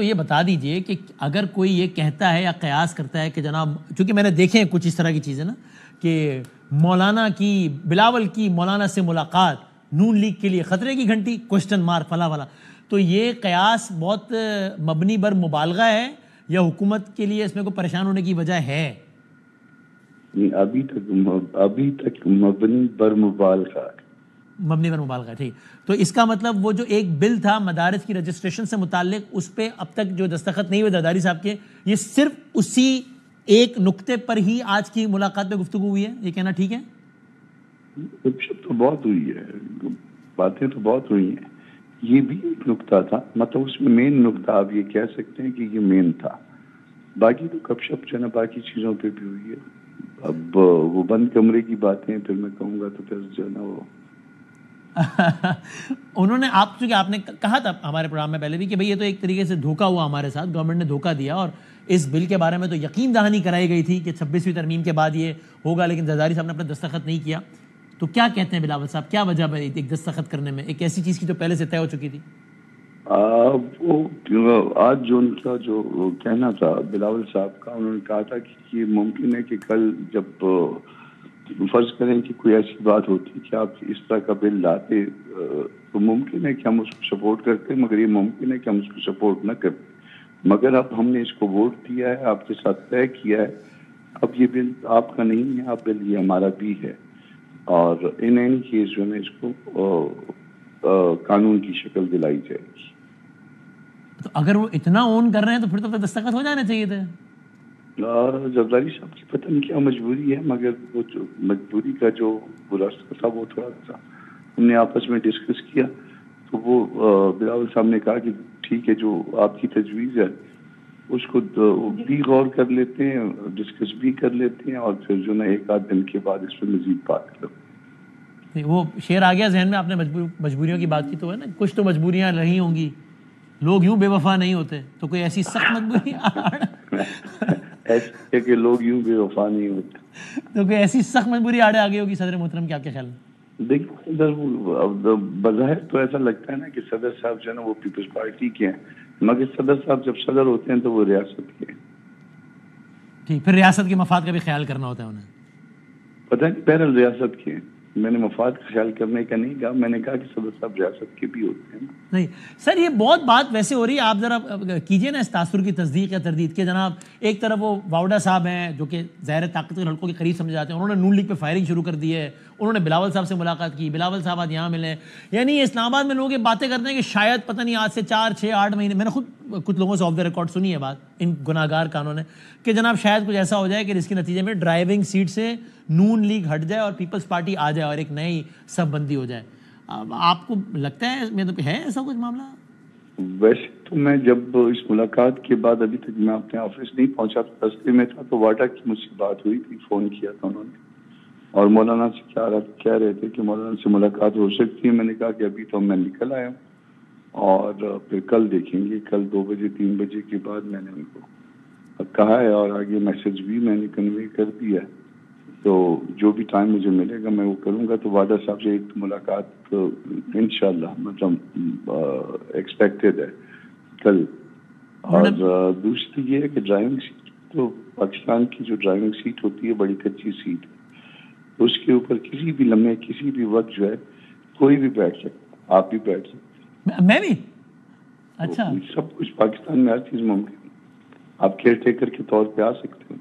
یہ بتا دیجئے کہ اگر کوئی یہ کہتا ہے یا قیاس کرتا ہے کہ جناب, چونکہ میں نے دیکھے ہیں کچھ اس طرح کی چیزیں نا, کہ مولانا کی, بلاول کی مولانا سے ملاقات نون لیگ کے لیے خطرے کی گھنٹی, کوشچن مارک فلاں والا, تو یہ قیاس بہت مبنی بر مبالغہ ہے یا حکومت کے لیے اس میں کوئی پریشان ہونے کی وجہ ہے؟ ابھی تک مبنی بر مبالغہ. مبنی پر مبالغہ, ٹھیک. تو اس کا مطلب وہ جو ایک بل تھا مدارس کی رجسٹریشن سے متعلق, اس پہ اب تک جو دستخط نہیں ہوئے زرداری صاحب کے, یہ صرف اسی ایک نقطے پر ہی آج کی ملاقات میں گفتگو ہوئی ہے, یہ کہنا ٹھیک ہے؟ گپ شپ تو بہت ہوئی ہے, باتیں تو بہت ہوئی ہیں, یہ بھی ایک نقطہ تھا, مطلب اس میں مین نقطہ آپ یہ کہہ سکتے ہیں کہ یہ مین تھا. باقی تو گپ شپ جو ہے نا باقی چیزوں پہ بھی ہوئی ہے. اب وہ بند کمرے کی باتیں پھر میں کہوں گا تو پھر جو ہے نا وہ انہوں نے, چونکہ آپ نے کہا تھا ہمارے پروگرام میں پہلے بھی کہ بھئی یہ تو ایک طریقے سے دھوکہ ہوا ہمارے ساتھ, گورنمنٹ نے دھوکہ دیا, اور اس بل کے بارے میں تو یقین دہانی کرائی گئی تھی کہ 26ویں ترمیم کے بعد یہ ہوگا, لیکن زرداری صاحب نے اپنا دستخط نہیں کیا. تو کیا کہتے ہیں بلاول صاحب, کیا وجہ ہے ایک دستخط کرنے میں ایک ایسی چیز کی جو پہلے سے طے ہو چکی تھی؟ آج جو ان کا جو کہنا تھا بلاول صاحب کا, انہوں نے کہا تھا کہ یہ ممکن ہے کہ کل جب فرض کریں کہ کوئی ایسی بات ہوتی کہ آپ اس طرح کا بل لاتے تو ممکن ہے کہ ہم اس کو سپورٹ کرتے, مگر یہ ممکن ہے کہ ہم اس کو سپورٹ نہ کرتے. مگر اب ہم نے اس کو ووٹ دیا ہے, آپ کے ساتھ طے کیا ہے, اب یہ بل آپ کا نہیں ہے, اب بل یہ ہمارا بھی ہے, اور ان اینی کیس جو ہے اس کو قانون کی شکل دلائی جائے گی. تو اگر وہ اتنا اون کر رہے ہیں تو پھر تو دستخط ہو جانے چاہیے تھے. زرداری صاحب کی پتہ نہیں کیا مجبوری ہے, مگر وہ جو مجبوری کا جو راستہ تھا وہ تھوڑا سا ہم نے آپس میں ڈسکس کیا, تو وہ بلاول صاحب نے کہا کہ ٹھیک ہے, جو آپ کی تجویز ہے اس کو بھی غور کر لیتے ہیں, ڈسکس بھی کر لیتے ہیں, اور پھر جو نا ایک آدھ دن کے بعد اس پہ مزید بات کریں. وہ شعر آ گیا ذہن میں, آپ نے مجبوریوں کی بات کی تو ہے نا, کچھ تو مجبوریاں رہی ہوں گی, لوگ یوں بے وفا نہیں ہوتے, تو کوئی ایسی سخت مجبوری ایسے کہ لوگ یوں بے وفا نہیں ہوتے, تو کوئی ایسی سخت مجبوری آڑے آ گئی ہوگی صدر محترم کی, آپ کے خیال میں؟ دیکھو بظاہر تو ایسا لگتا ہے نا کہ صدر صاحب جو ہے نا وہ پیپلز پارٹی کے ہیں, مگر صدر صاحب جب صدر ہوتے ہیں تو وہ ریاست کے ہیں. ٹھیک, پھر ریاست کے مفاد کا بھی خیال کرنا ہوتا ہے انہیں. پتہ نہیں بہرحال ریاست کے ہیں, میں نے مفاد کا خیال کرنے کا نہیں کہا, میں نے کہا کہ صدر صاحب ریاست کے بھی ہوتے ہیں. نہیں سر, یہ بہت بات ویسے ہو رہی ہے, آپ ذرا کیجئے نا اس تاثر کی تصدیق یا تردید کے. جناب ایک طرف وہ واؤڈا صاحب ہیں جو کہ ظاہر طاقتور حلقوں کے قریب سمجھے جاتے ہیں, انہوں نے نون لیگ پہ فائرنگ شروع کر دی ہے, انہوں نے بلاول صاحب سے ملاقات کی, بلاول صاحب آج یہاں ملے. یعنی اسلام آباد میں لوگ یہ باتیں کرتے ہیں کہ شاید پتہ نہیں آج سے 4, 6, 8 مہینے, میں نے خود کچھ لوگوں سے آف دا ریکارڈ سنی ہے بات ان گناہگار کانوں نے, کہ جناب شاید کچھ ایسا ہو جائے کہ جس کے نتیجے میں ڈرائیونگ سیٹ سے نون لیگ ہٹ جائے اور پیپلز پارٹی آ جائے اور ایک نئی صف بندی ہو جائے. آپ کو لگتا ہے ایسا کچھ معاملہ؟ ویسے تو میں جب اس ملاقات کے بعد ابھی تک میں اپنے آفس نہیں پہنچا, تو رستے میں تھا, تو واڈا کی مجھ سے بات ہوئی تھی, فون کیا تھا انہوں نے, اور مولانا سے کہہ رہے تھے کہ مولانا سے ملاقات ہو سکتی ہے. میں نے کہا کہ ابھی تو میں نکل آیا ہوں, اور پھر کل دیکھیں گے, کل 2 بجے 3 بجے کے بعد میں نے ان کو کہا ہے, اور آگے میسج بھی میں نے کنوے کر دیا ہے, تو جو بھی ٹائم مجھے ملے گا میں وہ کروں گا. تو واڈا صاحب سے ایک ملاقات انشاءاللہ مطلب ایکسپیکٹڈ ہے کل. اور دوسری یہ ہے کہ ڈرائیونگ سیٹ, تو پاکستان کی جو ڈرائیونگ سیٹ ہوتی ہے بڑی کچی سیٹ ہے, تو اس کے اوپر کسی بھی لمحے کسی بھی وقت جو ہے کوئی بھی بیٹھ سکتا, آپ بھی بیٹھ سکتے, میں بھی. اچھا, سب کچھ پاکستان میں ہر چیز ممکن ہے, آپ کیئر ٹیکر کے طور پہ آ سکتے ہیں.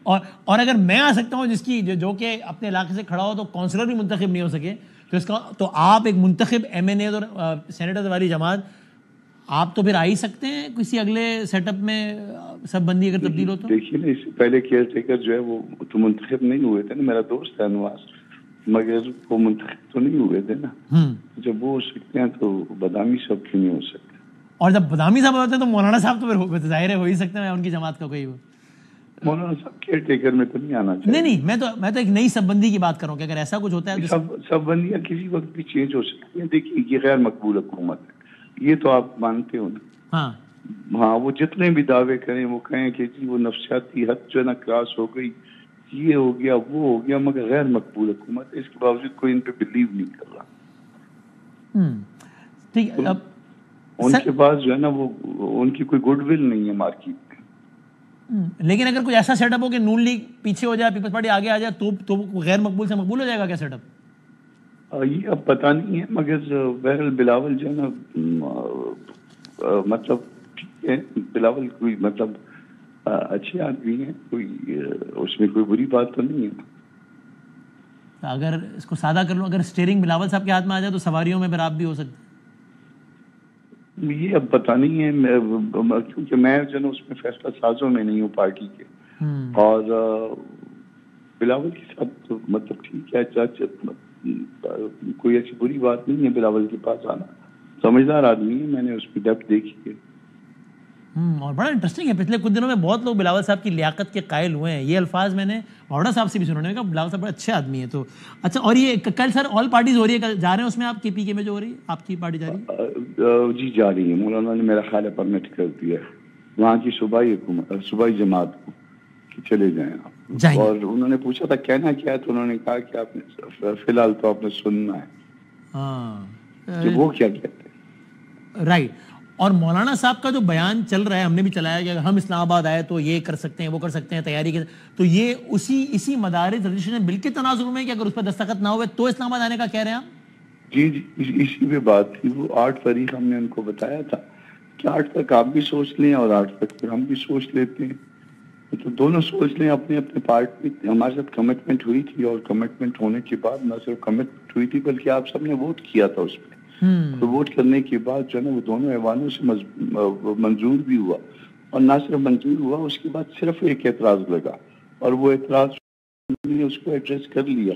اور اگر میں آ سکتا ہوں جس کی جو کہ اپنے علاقے سے کھڑا ہو, تو کونسلر بھی منتخب نہیں ہو سکے, تو اس کا تو آپ ایک منتخب ایم این اے اور سینیٹر والی جماعت, آپ تو پھر آ ہی سکتے ہیں کسی اگلے سیٹ اپ میں سب بندی اگر تبدیل ہو تو. دیکھیے نا, اس سے پہلے کیئر ٹیکر جو ہے وہ تو منتخب نہیں ہوئے تھے نا, میرا دوست ہے نواز, مگر وہ منتخب تو نہیں ہوئے تھے نا. جب وہ ہو سکتے ہیں تو بادامی صاحب کیوں نہیں ہو سکتے؟ اور جب بادامی صاحب ہوتے ہیں تو مولانا صاحب تو پھر ظاہر ہے ہو ہی سکتے ہیں ان کی جماعت کا کوئی. مولانا صاحب کیئر ٹیکر میں تو نہیں آنا چاہیے. نہیں میں تو ایک نئی سب بندی کی بات کر رہا ہوں کہ اگر ایسا کچھ ہوتا ہے سب بندیاں کسی وقت بھی چینج ہو سکتی ہیں. دیکھیے یہ غیر مقبول حکومت ہے, یہ تو آپ مانتے ہو نا. ہاں وہ جتنے بھی دعوے کریں, وہ کہیں کہ جی وہ نفسیاتی حد جو ہے نا کراس ہو گئی, یہ ہو گیا وہ ہو گیا, مگر غیر مقبول حکومت ہے. اس کے باوجود کوئی ان پہ بلیو نہیں کر رہا. ٹھیک ہے, اب ان کے پاس جو ہے نا وہ ان کی کوئی گڈ ول نہیں ہے مارکیٹ میں. لیکن اگر کوئی ایسا سیٹ اپ ہو کہ نون لیگ پیچھے ہو جائے, پیپلز پارٹی آگے آ جائے, تو غیر مقبول سے مقبول ہو جائے گا کیا سیٹ اپ؟ یہ اب پتہ نہیں ہے, مگر بہرحال بلاول جو ہے نا مطلب ٹھیک ہے, بلاول کوئی مطلب اچھے آدمی ہیں, کوئی اس میں کوئی بری بات تو نہیں ہے. اگر اس کو سادہ کر لوں, اگر اسٹیئرنگ بلاول صاحب کے ہاتھ میں آ جائے تو سواریوں میں پھر آپ بھی ہو سکتے ہیں. یہ اب پتہ نہیں ہے, کیونکہ میں جو ہے نا اس میں فیصلہ سازوں میں نہیں ہوں پارٹی کے. اور بلاول کے ساتھ تو مطلب ٹھیک ہے, کوئی ایسی بری بات نہیں ہے بلاول کے پاس آنا. سمجھدار آدمی ہے, میں نے اس کی ڈیپتھ دیکھی ہے. اور بڑا انٹرسٹنگ ہے, پچھلے کچھ دنوں میں بہت لوگ بلاول صاحب کی لیاقت کے قائل ہوئے ہیں. یہ الفاظ میں نے واڈا صاحب سے بھی سننے میں کہا بلاول صاحب بڑے اچھے آدمی ہیں. تو اچھا, اور یہ کل سر آل پارٹیز ہو رہی ہے, جا رہے ہیں اس میں آپ کے پی کے میں جو ہو رہی ہے, آپ کی پارٹی جا رہی ہے؟ جی جا رہی ہے. مولانا نے میرا خیال ہے پرمٹ کر دیا ہے وہاں کی صوبائی جماعت کو کہ چلے جائیں آپ. اور انہوں نے پوچھا تھا کہنا کیا ہے, تو انہوں نے کہا کہ آپ نے فی الحال تو آپ نے سننا ہے کہ وہ کیا کہتے ہیں. رائٹ. اور مولانا صاحب کا جو بیان چل رہا ہے, ہم نے بھی چلایا کہ ہم اسلام آباد آئے تو یہ کر سکتے ہیں, وہ کر سکتے ہیں تیاری کے, تو یہ اسی مدارس رجسٹریشن بل کے تناظر میں کہ اگر اس پر دستخط نہ ہوئے تو اسلام آباد آنے کا کہہ رہے ہیں آپ؟ جی اسی پہ بات تھی. وہ 8 تاریخ ہم نے ان کو بتایا تھا کہ 8 تک آپ بھی سوچ لیں اور 8 تک پھر ہم بھی سوچ لیتے ہیں. تو دونوں سوچ لیں. اپنے پارٹ میں ہمارے ساتھ کمٹمنٹ ہوئی تھی, اور کمٹمنٹ ہونے کے بعد نہ صرف کمٹمنٹ ہوئی تھی بلکہ آپ سب نے ووٹ کیا تھا اس پہ. تو ووٹ کرنے کے بعد جو ہے نا وہ دونوں ایوانوں سے منظور بھی ہوا, اور نہ صرف منظور ہوا, اس کے بعد صرف ایک اعتراض لگا, اور وہ اعتراض نے اس کو ایڈریس کر لیا.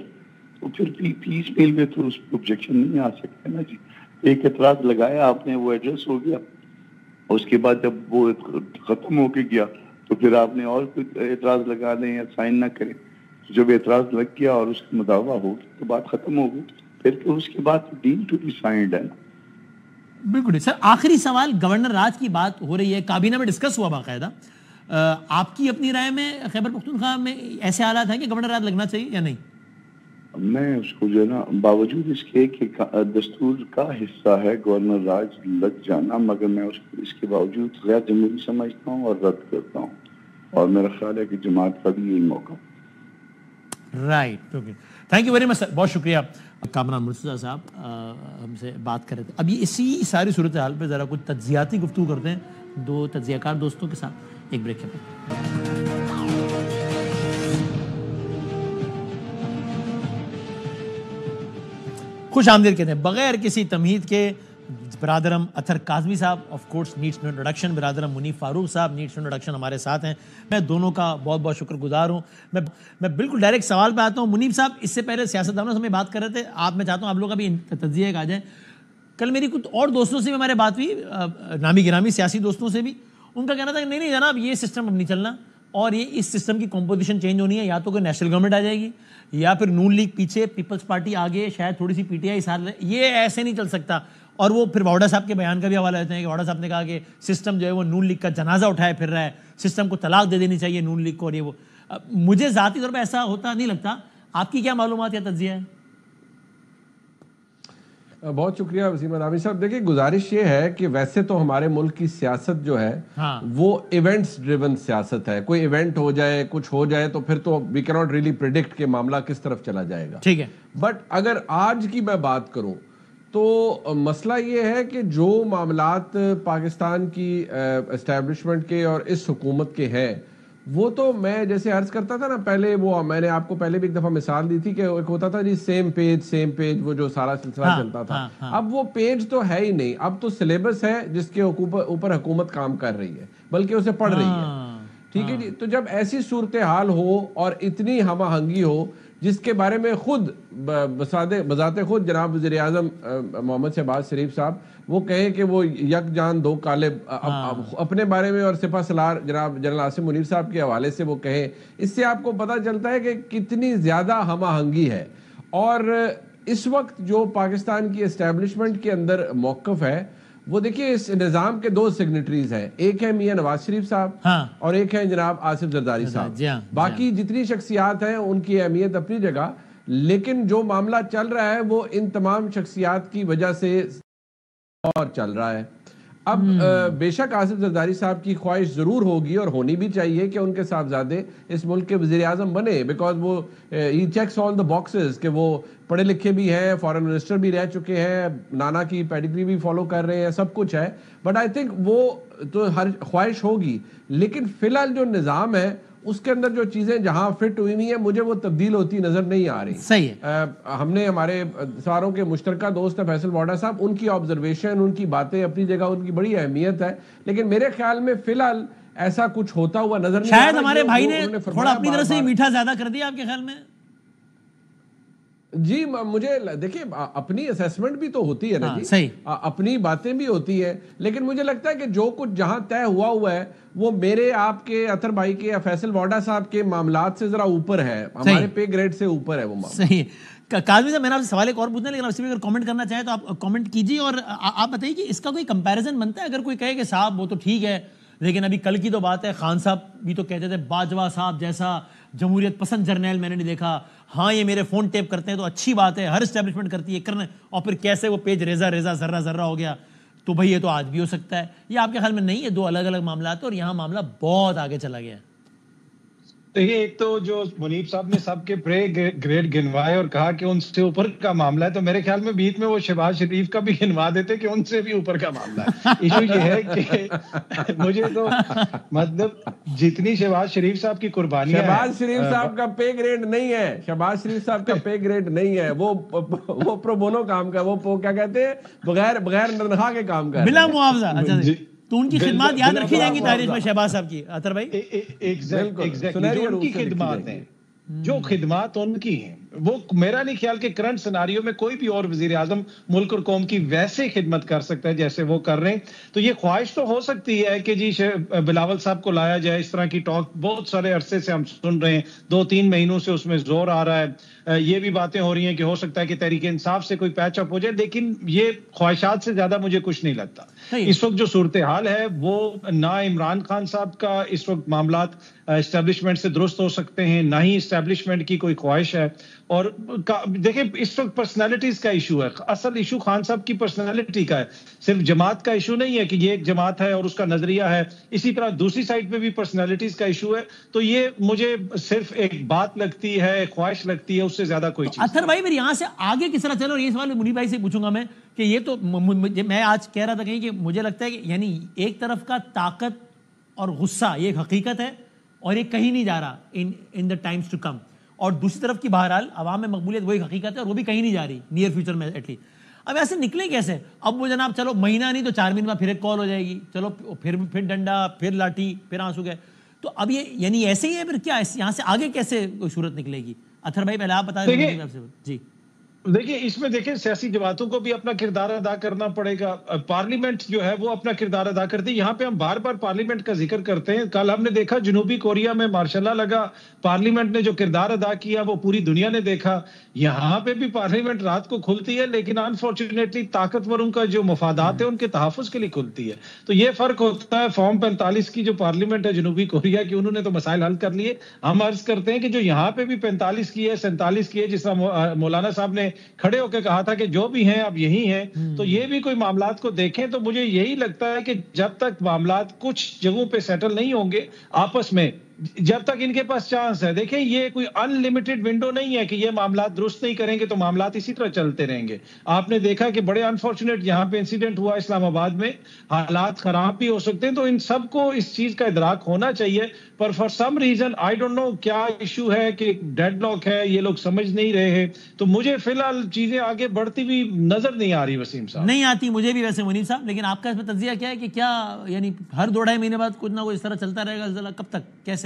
تو پھر پیس میل میں تو اس پہ آبجیکشن نہیں آ سکتے نا جی. ایک اعتراض لگایا آپ نے, وہ ایڈریس ہو گیا. اس کے بعد جب وہ ختم ہو کے گیا تو پھر آپ نے اور کوئی اعتراض لگا دیں یا سائن نہ کریں. جب اعتراض لگ گیا اور اس کا مداوع ہو گیا تو بات ختم ہو گئی. پھر تو اس کے بعد ڈیل ٹو بی سائنڈ ہے. بالکل سر. آخری سوال, گورنر راج کی بات ہو رہی ہے, کابینہ میں ڈسکس ہوا باقاعدہ. آپ کی اپنی رائے میں خیبر پختونخوا میں ایسے حالات ہیں کہ گورنر راج لگنا چاہیے یا نہیں؟ میں اس کو جو ہے نا باوجود اس کے کہ دستور کا حصہ ہے گورنر راج لگ جانا, مگر میں اس کے باوجود غیر جمہوری سمجھتا ہوں اور رد کرتا ہوں. اور میرا خیال ہے کہ جماعت کا بھی یہی موقع. Right, okay, thank you very much sir, بہت شکریہ. کامران مرتضیٰ صاحب ہم سے بات کر رہے تھے. اب یہ اسی ساری صورتحال پہ ذرا کچھ تجزیاتی گفتگو کرتے ہیں 2 تجزیہ کار دوستوں کے ساتھ. ایک بریک کے بعد خوش آمدید کہتے ہیں بغیر کسی تمہید کے. برادرم Athar Kazmi sahab of course needs no introduction, برادرم منیف فاروق صاحب نیڈس نو انٹروڈکشن ہمارے ساتھ ہیں. میں دونوں کا بہت بہت شکر گزار ہوں. میں بالکل ڈائریکٹ سوال پہ آتا ہوں. منیف صاحب, اس سے پہلے سیاستدانوں سے ہمیں بات کر رہے تھے, میں چاہتا ہوں آپ لوگ ابھی تجزیہ ایک آ جائیں. کل میری کچھ اور دوستوں سے بھی ہمارے بات ہوئی, نامی گرامی سیاسی دوستوں سے بھی. ان کا کہنا تھا کہ نہیں جناب, یہ سسٹم اب نہیں چلنا, اور یہ اس سسٹم کی کمپوزیشن چینج ہونی ہے. یا تو کوئی نیشنل گورنمنٹ آ جائے گی, یا پھر نون لیگ پیچھے, پیپلز پارٹی آگے, شاید تھوڑی سی پی ٹی آئی ساتھ لے. یہ ایسے نہیں چل سکتا. اور وہ پھر واڈا صاحب کے بیان کا بھی حوالہ دیتے ہیں کہ واڈا صاحب نے کہا کہ سسٹم جو ہے وہ نون لیگ کا جنازہ اٹھائے پھر رہا ہے, سسٹم کو طلاق دے دینی چاہیے نون لیگ کو. اور یہ وہ مجھے ذاتی طور پہ ایسا ہوتا نہیں لگتا. آپ کی کیا معلومات یا تجزیہ ہے؟ بہت شکریہ وسیم نامی صاحب. دیکھیں, گزارش یہ ہے کہ ویسے تو ہمارے ملک کی سیاست جو ہے وہ ایونٹس ڈریون سیاست ہے. کوئی ایونٹ ہو جائے, کچھ ہو جائے تو پھر تو وی کینٹ ریلی پریڈکٹ کہ معاملہ کس طرف چلا جائے گا. ٹھیک ہے. بٹ اگر آج کی میں بات کروں تو مسئلہ یہ ہے کہ جو معاملات پاکستان کی اسٹیبلشمنٹ کے اور اس حکومت کے ہیں, وہ تو میں جیسے عرض کرتا تھا نا پہلے, وہ میں نے آپ کو پہلے بھی ایک دفعہ مثال دی تھی کہ ایک ہوتا تھا جی سیم پیج, وہ جو سارا سلسلہ چلتا تھا. اب وہ پیج تو ہے ہی نہیں, اب تو سلیبس ہے جس کے اوپر حکومت کام کر رہی ہے, بلکہ اسے پڑھ رہی ہے. ٹھیک ہے جی. تو جب ایسی صورتحال ہو اور اتنی ہم آہنگی ہو جس کے بارے میں خود بذات خود جناب وزیر اعظم محمد شہباز شریف صاحب وہ کہیں کہ وہ یک جان دو کالے اپنے بارے میں، اور سپہ سالار جناب جنرل عاصم منیر صاحب کے حوالے سے وہ کہیں، اس سے آپ کو پتہ چلتا ہے کہ کتنی زیادہ ہم آہنگی ہے. اور اس وقت جو پاکستان کی اسٹیبلشمنٹ کے اندر موقف ہے وہ دیکھیے اس نظام کے دو سگنیٹریز ہیں، ایک ہے میاں نواز شریف صاحب اور ایک ہے جناب آصف زرداری صاحب. باقی جتنی شخصیات ہیں ان کی اہمیت اپنی جگہ، لیکن جو معاملہ چل رہا ہے وہ ان تمام شخصیات کی وجہ سے اور چل رہا ہے. اب بے شک آصف زرداری صاحب کی خواہش ضرور ہوگی اور ہونی بھی چاہیے کہ ان کے صاحبزادے اس ملک کے وزیر اعظم بنے، بیکاز وہ ہی چیکس آل دا باکسز، کہ وہ پڑھے لکھے بھی ہیں، فارن منسٹر بھی رہ چکے ہیں، نانا کی پیڈگری بھی فالو کر رہے ہیں، سب کچھ ہے. بٹ آئی تھنک وہ تو ہر خواہش ہوگی، لیکن فی الحال جو نظام ہے اس کے اندر جو چیزیں جہاں فٹ ہوئی ہوئی ہیں مجھے وہ تبدیل ہوتی نظر نہیں آ رہی. صحیح ہے. ہم نے ہمارے ساروں کے مشترکہ دوست ہیں فیصل واڈا صاحب، ان کی آبزرویشن، ان کی باتیں اپنی جگہ، ان کی بڑی اہمیت ہے، لیکن میرے خیال میں فی الحال ایسا کچھ ہوتا ہوا نظر نہیں آ رہا. شاید ہمارے بھائی نے تھوڑا اپنی طرف سے میٹھا زیادہ کر دیا آپ کے خیال میں؟ جی مجھے دیکھیے اپنی اسیسمنٹ بھی تو ہوتی ہے نا جی، اپنی باتیں بھی ہوتی ہیں، لیکن مجھے لگتا ہے کہ جو کچھ جہاں طے ہوا ہے وہ میرے آپ کے اطہر بھائی کے یا فیصل واڈا صاحب کے معاملات سے ذرا اوپر ہے، ہمارے پے گریڈ سے اوپر ہے وہ معاملہ. صحیح. کاظمی صاحب میرا آپ سے سوال ایک اور پوچھنا ہے، لیکن آپ سے بھی اگر کامنٹ کرنا چاہیں تو آپ کامنٹ کیجیے، اور آپ بتائیے کہ اس کا کوئی کمپیریزن بنتا ہے؟ اگر کوئی کہے کہ صاحب وہ تو ٹھیک ہے، لیکن ابھی کل کی تو بات ہے خان صاحب بھی تو کہتے تھے باجوہ صاحب جیسا جمہوریت پسند جرنیل میں نے نہیں دیکھا، ہاں یہ میرے فون ٹیپ کرتے ہیں تو اچھی بات ہے، ہر اسٹیبلشمنٹ کرتی ہے کرنا، اور پھر کیسے وہ پیج ریزہ ریزہ ذرہ ذرہ ہو گیا. تو بھائی یہ تو آج بھی ہو سکتا ہے. یہ آپ کے خیال میں نہیں ہے دو الگ الگ معاملات ہیں اور یہاں معاملہ بہت آگے چلا گیا ہے؟ دیکھیے ایک تو جو منیب صاحب نے سب کے پرے گریڈ گنوائے اور کہا کہ ان سے اوپر کا معاملہ ہے، تو میرے خیال میں بیچ میں وہ شہباز شریف کا بھی گنوا دیتے کہ ان سے بھی اوپر کا معاملہ ہے. ایشو یہ ہے کہ مجھے تو مطلب جتنی شہباز شریف صاحب کی قربانیاں، شہباز شریف صاحب کا پے گریڈ نہیں ہے، شہباز شریف صاحب کا پے گریڈ نہیں ہے، وہ پرو بونو کام کا، وہ کیا کہتے ہیں بغیر تنخواہ کے کام کا، بلا معاوضہ. اچھا تو ان کی خدمات یاد رکھی جائیں گی تاریخ میں شہباز صاحب کی. اطہر بھائی ایگزیکٹلی ان کی خدمات ہیں، جو خدمات ان کی ہیں وہ میرا نہیں خیال کہ کرنٹ سیناریو میں کوئی بھی اور وزیر اعظم ملک اور قوم کی ویسے خدمت کر سکتا ہے جیسے وہ کر رہے ہیں. تو یہ خواہش تو ہو سکتی ہے کہ جی بلاول صاحب کو لایا جائے، اس طرح کی ٹاک بہت سارے عرصے سے ہم سن رہے ہیں، 2-3 مہینوں سے اس میں زور آ رہا ہے. یہ بھی باتیں ہو رہی ہیں کہ ہو سکتا ہے کہ تحریک انصاف سے کوئی پیچ اپ ہو جائے، لیکن یہ خواہشات سے زیادہ مجھے کچھ نہیں لگتا. اس وقت جو صورتحال ہے وہ نہ عمران خان صاحب کا اس وقت معاملات اسٹیبلشمنٹ سے درست ہو سکتے ہیں، نہ ہی اسٹیبلشمنٹ کی کوئی خواہش ہے. اور دیکھیں اس وقت پرسنالٹیز کا ایشو ہے، اصل ایشو خان صاحب کی پرسنالٹی کا ہے، صرف جماعت کا ایشو نہیں ہے کہ یہ ایک جماعت ہے اور اس کا نظریہ ہے. اسی طرح دوسری سائڈ پہ بھی پرسنالٹیز کا ایشو ہے. تو یہ مجھے صرف ایک بات لگتی ہے، خواہش لگتی ہے، اس سے زیادہ کوئی چیز. اطہر بھائی پھر یہاں سے آگے کس طرح چلو، اور یہ سوال منیب بھائی سے پوچھوں گا میں کہ یہ تو میں آج کہہ رہا تھا کہیں کہ مجھے لگتا ہے کہ یعنی ایک طرف کا طاقت اور غصہ یہ ایک حقیقت ہے اور یہ کہیں نہیں جا رہا ان دا ٹائمز ٹو کم، اور دوسری طرف کی بہرحال عوام میں مقبولیت وہی حقیقت ہے اور وہ بھی کہیں نہیں جا رہی نیئر فیوچر میں ایٹ لیسٹ. اب ایسے نکلیں کیسے؟ اب وہ جناب چلو مہینہ نہیں تو 4 مہینے بعد پھر ایک کال ہو جائے گی، چلو پھر ڈنڈا، پھر لاٹھی، پھر آنسو گئے. تو اب یہ یعنی ایسے ہی ہے پھر کیا یہاں سے آگے کیسے کوئی صورت نکلے گی؟ اطہر بھائی پہلے آپ بتا دیں. جی دیکھیں اس میں دیکھیں سیاسی جماعتوں کو بھی اپنا کردار ادا کرنا پڑے گا. پارلیمنٹ جو ہے وہ اپنا کردار ادا کرتی ہے. یہاں پہ ہم بار بار پارلیمنٹ کا ذکر کرتے ہیں. کل ہم نے دیکھا جنوبی کوریا میں ماشاء اللہ لگا پارلیمنٹ نے جو کردار ادا کیا وہ پوری دنیا نے دیکھا. یہاں پہ بھی پارلیمنٹ رات کو کھلتی ہے لیکن انفارچونیٹلی طاقتوروں کا جو مفادات ہے ان کے تحفظ کے لیے کھلتی ہے. تو یہ فرق ہوتا ہے. فارم 45 کی جو پارلیمنٹ ہے جنوبی کوریا کی، انہوں نے تو مسائل حل کر لیے. ہم عرض کرتے ہیں کہ جو یہاں پہ بھی 45 کی ہے، 47 کی ہے، جس طرح مولانا صاحب نے کھڑے ہو کے کہا تھا کہ جو بھی ہیں اب یہی ہیں، تو یہ بھی کوئی معاملات کو دیکھیں. تو مجھے یہی لگتا ہے کہ جب تک معاملات کچھ جگہوں پہ سیٹل نہیں ہوں گے آپس میں، جب تک ان کے پاس چانس ہے، دیکھیں یہ کوئی ان لمیٹڈ ونڈو نہیں ہے کہ یہ معاملات درست نہیں کریں گے تو معاملات اسی طرح چلتے رہیں گے. آپ نے دیکھا کہ بڑے انفارچونیٹ یہاں پہ انسیڈنٹ ہوا اسلام آباد میں، حالات خراب بھی ہو سکتے ہیں. تو ان سب کو اس چیز کا ادراک ہونا چاہیے، پر for some reason I don't know کیا ایشو ہے کہ ڈیڈ لاک ہے، یہ لوگ سمجھ نہیں رہے ہیں. تو مجھے فی الحال چیزیں آگے بڑھتی ہوئی نظر نہیں آ رہی. وسیم صاحب نہیں آتی مجھے بھی ویسے منیب صاحب، لیکن آپ کا اس میں تجزیہ کیا ہے کہ کیا یعنی ہر 2-2.5 مہینے بعد کچھ نہ کچھ اس طرح چلتا رہے گا؟ کب تک، کیسے؟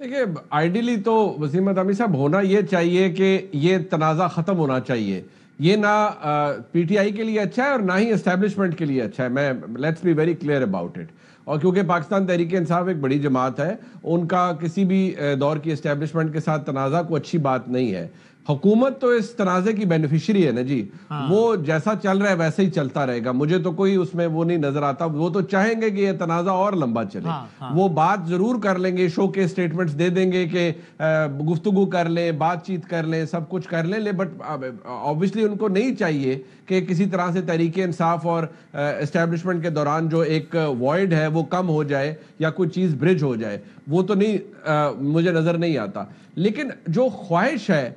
دیکھیے آئیڈیلی تو وسیم مدامی صاحب ہونا یہ چاہیے کہ یہ تنازع ختم ہونا چاہیے. یہ نہ پی ٹی آئی کے لیے اچھا ہے اور نہ ہی اسٹیبلشمنٹ کے لیے اچھا ہے. میں let's be very clear about it. اور کیونکہ پاکستان تحریک انصاف ایک بڑی جماعت ہے, ان کا کسی بھی دور کی اسٹیبلشمنٹ کے ساتھ تنازع کو اچھی بات نہیں ہے. حکومت تو اس تنازع کی بینیفیشری ہے نا جی, وہ جیسا چل رہا ہے ویسے ہی چلتا رہے گا. مجھے تو کوئی اس میں وہ نہیں نظر آتا. وہ تو چاہیں گے کہ یہ تنازع اور لمبا چلے. وہ بات ضرور کر لیں گے, شو کے اسٹیٹمنٹس دے دیں گے کہ گفتگو کر لیں, بات چیت کر لیں, سب کچھ کر لیں, بٹ آبویسلی ان کو نہیں چاہیے کہ کسی طرح سے تحریک انصاف اور اسٹیبلشمنٹ کے دوران جو ایک وائڈ ہے وہ کم ہو جائے یا کوئی چیز برج ہو جائے. وہ تو نہیں مجھے نظر نہیں آتا. لیکن جو خواہش ہے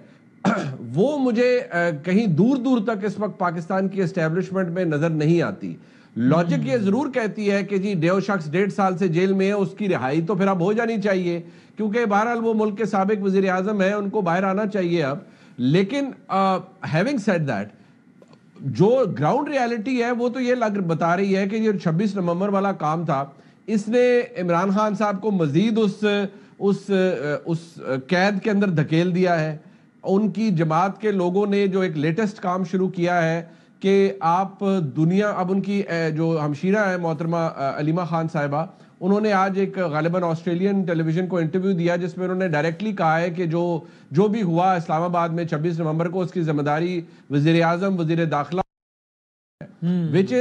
وہ مجھے کہیں دور دور تک اس وقت پاکستان کی اسٹیبلشمنٹ میں نظر نہیں آتی. لاجک یہ ضرور کہتی ہے کہ جی جو شخص 1.5 سال سے جیل میں ہے اس کی رہائی تو پھر اب ہو جانی چاہیے, کیونکہ بہرحال وہ ملک کے سابق وزیر اعظم ہیں, ان کو باہر آنا چاہیے اب. لیکن ہیونگ سیڈ دیٹ, جو گراؤنڈ ریالٹی ہے وہ تو یہ بتا رہی ہے کہ یہ 26 نومبر والا کام تھا, اس نے عمران خان صاحب کو مزید اس قید کے اندر دھکیل دیا ہے. ان کی جماعت کے لوگوں نے جو ایک لیٹسٹ کام شروع کیا ہے کہ آپ دنیا, اب ان کی جو ہمشیرہ ہے محترمہ علیمہ خان صاحبہ, انہوں نے آج ایک غالباً آسٹریلین ٹیلی ویژن کو انٹرویو دیا جس میں انہوں نے ڈائریکٹلی کہا ہے کہ جو بھی ہوا اسلام آباد میں 26 نومبر کو اس کی ذمہ داری وزیر اعظم, وزیر داخلہ, which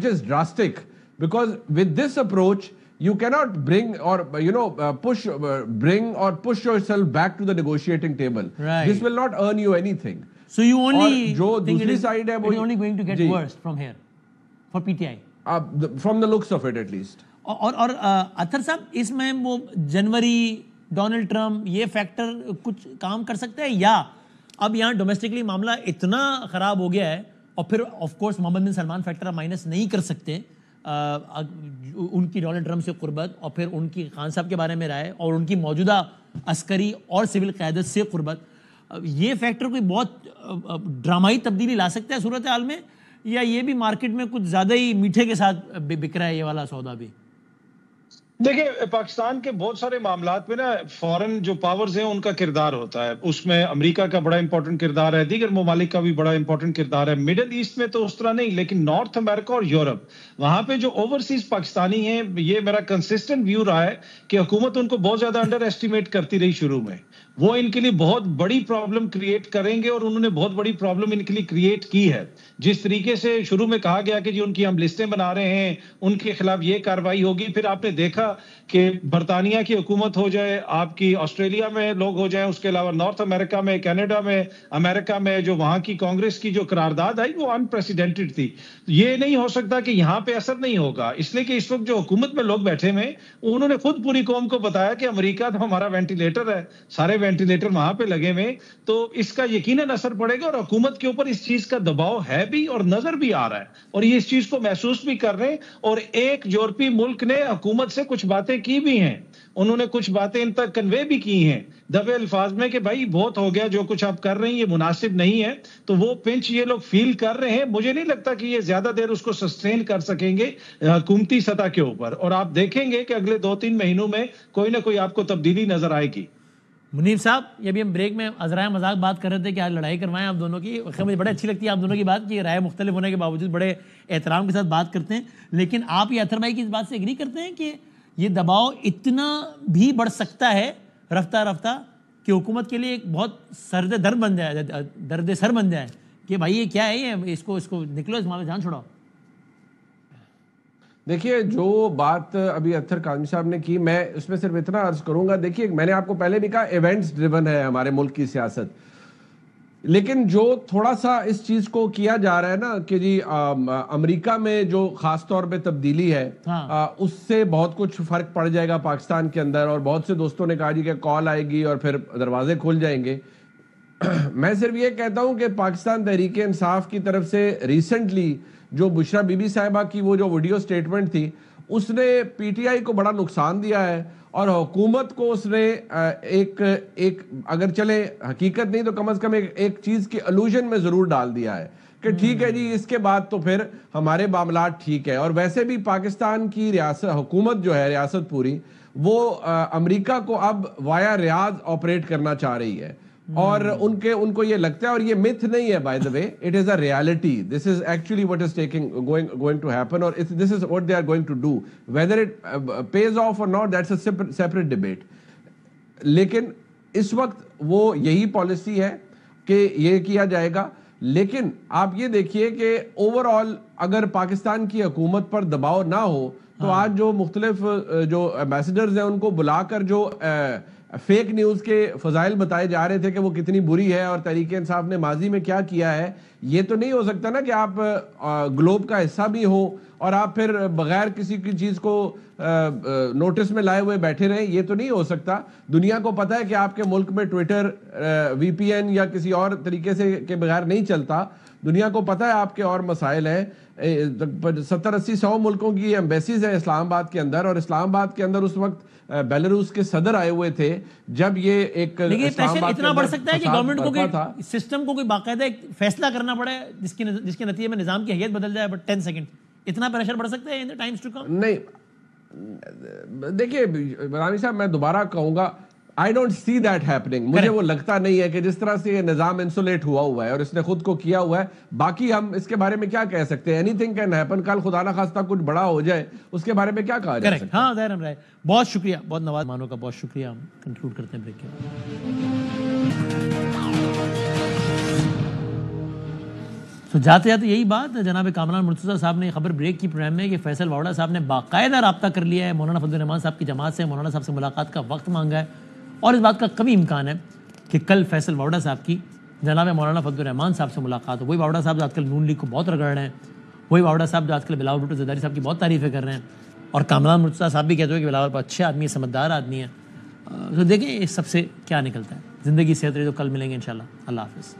is drastic, because with this approach you cannot bring or push yourself back to the negotiating table. Right. This will not earn you anything. So you only think it is only going to get worse from here for PTI. From the looks of it at least. اور اطہر صاحب اس میں وہ جنوری, Donald Trump, یہ factor کچھ کام کر سکتا ہے, یا اب یہاں ڈومیسٹکلی معاملہ اتنا خراب ہو گیا ہے اور پھر of course Mohammed bin Salman factor minus نہیں کر سکتے, ان کی ڈونلڈ ٹرمپ سے قربت اور پھر ان کی خان صاحب کے بارے میں رائے اور ان کی موجودہ عسکری اور سول قیادت سے قربت, یہ فیکٹر کوئی بہت ڈرامائی تبدیلی لا سکتا ہے صورتحال میں, یا یہ بھی مارکیٹ میں کچھ زیادہ ہی میٹھے کے ساتھ بک رہا ہے یہ والا سودا بھی؟ دیکھیں پاکستان کے بہت سارے معاملات میں نا فورن جو پاورز ہیں ان کا کردار ہوتا ہے, اس میں امریکہ کا بڑا امپورٹنٹ کردار ہے, دیگر ممالک کا بھی بڑا امپورٹنٹ کردار ہے. مڈل ایسٹ میں تو اس طرح نہیں, لیکن نارتھ امریکہ اور یورپ, وہاں پہ جو اوورسیز پاکستانی ہیں, یہ میرا کنسسٹنٹ ویو رہا ہے کہ حکومت ان کو بہت زیادہ انڈر ایسٹیمیٹ کرتی رہی شروع میں. وہ ان کے لیے بہت بڑی پرابلم کریٹ کریں گے اور انہوں نے بہت بڑی پرابلم ان کے لیے کریٹ کی ہے. جس طریقے سے شروع میں کہا گیا کہ جی ان کی ہم لسٹیں بنا رہے ہیں, ان کے خلاف یہ کارروائی ہوگی, پھر آپ نے دیکھا کہ برطانیہ کی حکومت ہو جائے, آپ کی آسٹریلیا میں لوگ ہو جائیں, اس کے علاوہ نارتھ امریکہ میں, کینیڈا میں, امریکہ میں جو وہاں کی کانگریس کی جو قرارداد آئی وہ انپریسیڈنٹڈ تھی. یہ نہیں ہو سکتا کہ یہاں پہ اثر نہیں ہوگا, اس لیے کہ اس وقت جو حکومت میں لوگ بیٹھے ہوئے انہوں نے خود پوری قوم کو بتایا کہ امریکہ تو ہمارا وینٹیلیٹر ہے, سارے وینٹیلیٹر وہاں پہ لگے ہوئے, تو اس کا یقیناً اثر پڑے گا. اور حکومت کے اوپر اس چیز کا دباؤ ہے بھی اور نظر بھی آ رہا ہے, اور یہ اس چیز کو محسوس بھی کر رہے ہیں. اور ایک یورپی ملک نے حکومت سے کچھ باتیں کی بھی ہیں, انہوں نے کچھ باتیں ان تک کنوے بھی کی ہیں دبے الفاظ میں کہ بھائی بہت ہو گیا جو کچھ آپ کر رہے ہیں, یہ مناسب نہیں ہے. تو وہ پنچ یہ لوگ فیل کر رہے ہیں. مجھے نہیں لگتا کہ یہ زیادہ دیر اس کو سسٹین کر سکیں گے حکومتی سطح کے اوپر, اور آپ دیکھیں گے کہ اگلے 2-3 مہینوں میں کوئی نہ کوئی آپ کو تبدیلی نظر آئے گی. منیب صاحب, یہ بھی ہم بریک میں عذرائے مذاق بات کر رہے تھے کہ آج لڑائی کروائیں آپ دونوں کی. مجھے بڑے اچھی لگتی ہے آپ دونوں کی بات کہ رائے مختلف ہونے کے باوجود بڑے احترام کے ساتھ بات کرتے ہیں. لیکن آپ یہ اطہر بھائی کی اس بات سے ایگری کرتے ہیں کہ یہ دباؤ اتنا بھی بڑھ سکتا ہے رفتہ رفتہ کہ حکومت کے لیے ایک بہت درد سر بن جائے کہ بھائی یہ کیا ہے, یہ اس کو نکلو, اس معاملے جان چھوڑاؤ؟ دیکھیے جو بات ابھی اطہر کاظمی صاحب نے کی, میں اس میں صرف اتنا عرض کروں گا. دیکھیے میں نے آپ کو پہلے بھی کہا ایونٹس ڈریون ہے ہمارے ملک کی سیاست, لیکن جو تھوڑا سا اس چیز کو کیا جا رہا ہے نا کہ جی امریکہ میں جو خاص طور پہ تبدیلی ہے اس سے بہت کچھ فرق پڑ جائے گا پاکستان کے اندر, اور بہت سے دوستوں نے کہا جی کہ کال آئے گی اور پھر دروازے کھل جائیں گے. میں صرف یہ کہتا ہوں کہ پاکستان تحریک انصاف کی طرف سے ریسنٹلی جو بشرا بی بی صاحبہ کی وہ جو ویڈیو سٹیٹمنٹ تھی, اس نے پی ٹی آئی کو بڑا نقصان دیا ہے, اور حکومت کو اس نے ایک اگر چلے حقیقت نہیں تو کم از کم ایک چیز کی الوژن میں ضرور ڈال دیا ہے کہ ٹھیک ہے جی اس کے بعد تو پھر ہمارے معاملات ٹھیک ہے. اور ویسے بھی پاکستان کی حکومت جو ہے, ریاست پوری, وہ امریکہ کو اب وایا ریاض آپریٹ کرنا چاہ رہی ہے, اور ان کو یہ لگتا ہے, اور یہ myth نہیں ہے by the way, it is a reality, this is actually what is going to happen, or this is what they are going to do, whether it pays off or not, that's a separate debate. لیکن اس وقت وہ یہی policy ہے کہ یہ کیا جائے گا. لیکن آپ یہ دیکھیے کہ اوور آل اگر پاکستان کی حکومت پر دباؤ نہ ہو تو آج جو مختلف جو ایمبیسڈرز ہیں ان کو بلا کر جو فیک نیوز کے فضائل بتائے جا رہے تھے کہ وہ کتنی بری ہے اور تحریک انصاف نے ماضی میں کیا کیا ہے, یہ تو نہیں ہو سکتا نا کہ آپ گلوب کا حصہ بھی ہو اور آپ پھر بغیر کسی کی چیز کو نوٹس میں لائے ہوئے بیٹھے رہیں. یہ تو نہیں ہو سکتا. دنیا کو پتا ہے کہ آپ کے ملک میں ٹویٹر وی پی این یا کسی اور طریقے سے کے بغیر نہیں چلتا. دنیا کو پتا ہے آپ کے اور مسائل ہیں. 70-80-100 ملکوں کی ایمبیسیز ہیں اسلام آباد کے اندر, اور اسلام آباد کے اندر اس وقت بیلاروس کے صدر آئے ہوئے تھے جب یہ ایک اتنا بڑھ سکتا ہے کہ گورنمنٹ کو سسٹم کو کوئی باقاعدہ ایک فیصلہ کرنا پڑے جس کے نتیجے میں نظام کی حیثیت بدل جائے. بٹ 10 سیکنڈ اتنا پریشر بڑھ سکتا ہے ان دی ٹائمز ٹو کم. نہیں دیکھیے رانی صاحب, میں دوبارہ کہوں گا, I don't see that happening. مجھے وہ لگتا نہیں ہے کہ جس طرح سے یہ نظام انسولیٹ ہوا ہے اور اس نے خود کو کیا ہوا ہے. باقی ہم اس کے بارے میں کیا کہہ سکتے ہیں, anything can happen. کل خدا نہ خواستہ کچھ بڑا ہو جائے, اس کے بارے میں کیا کہا جا سکتا ہے. ہاں ظاہر ہے. بہت شکریہ, بہت نواز مانو کا بہت شکریہ. ہم کنکلوڈ کرتے ہیں بریک کے تو جاتے جاتے یہی بات جناب کامران مرتضیٰ صاحب نے خبر بریک کی پروگرام میں کہ فیصل واوڈا صاحب نے باقاعدہ رابطہ کر لیا ہے مولانا فضل الرحمان صاحب کی جماعت سے, مولانا صاحب سے ملاقات کا وقت مانگا ہے, اور اس بات کا کبھی امکان ہے کہ کل فیصل واوڈا صاحب کی جناب مولانا فضل الرحمان صاحب سے ملاقات ہو. وہی واوڈا صاحب جو آج کل نون لیگ کو بہت رگڑ رہے ہیں, وہی واوڈا صاحب جو آج کل بلاول بھٹو زرداری صاحب کی بہت تعریفیں کر رہے ہیں, اور کامران مرتضیٰ صاحب بھی کہتے ہیں کہ بلاول بہت اچھے آدمی ہے, سمجھدار آدمی ہے. تو دیکھیں اس سب سے کیا نکلتا ہے. زندگی صحت رہی تو کل ملیں گے انشاءاللہ. اللہ حافظ.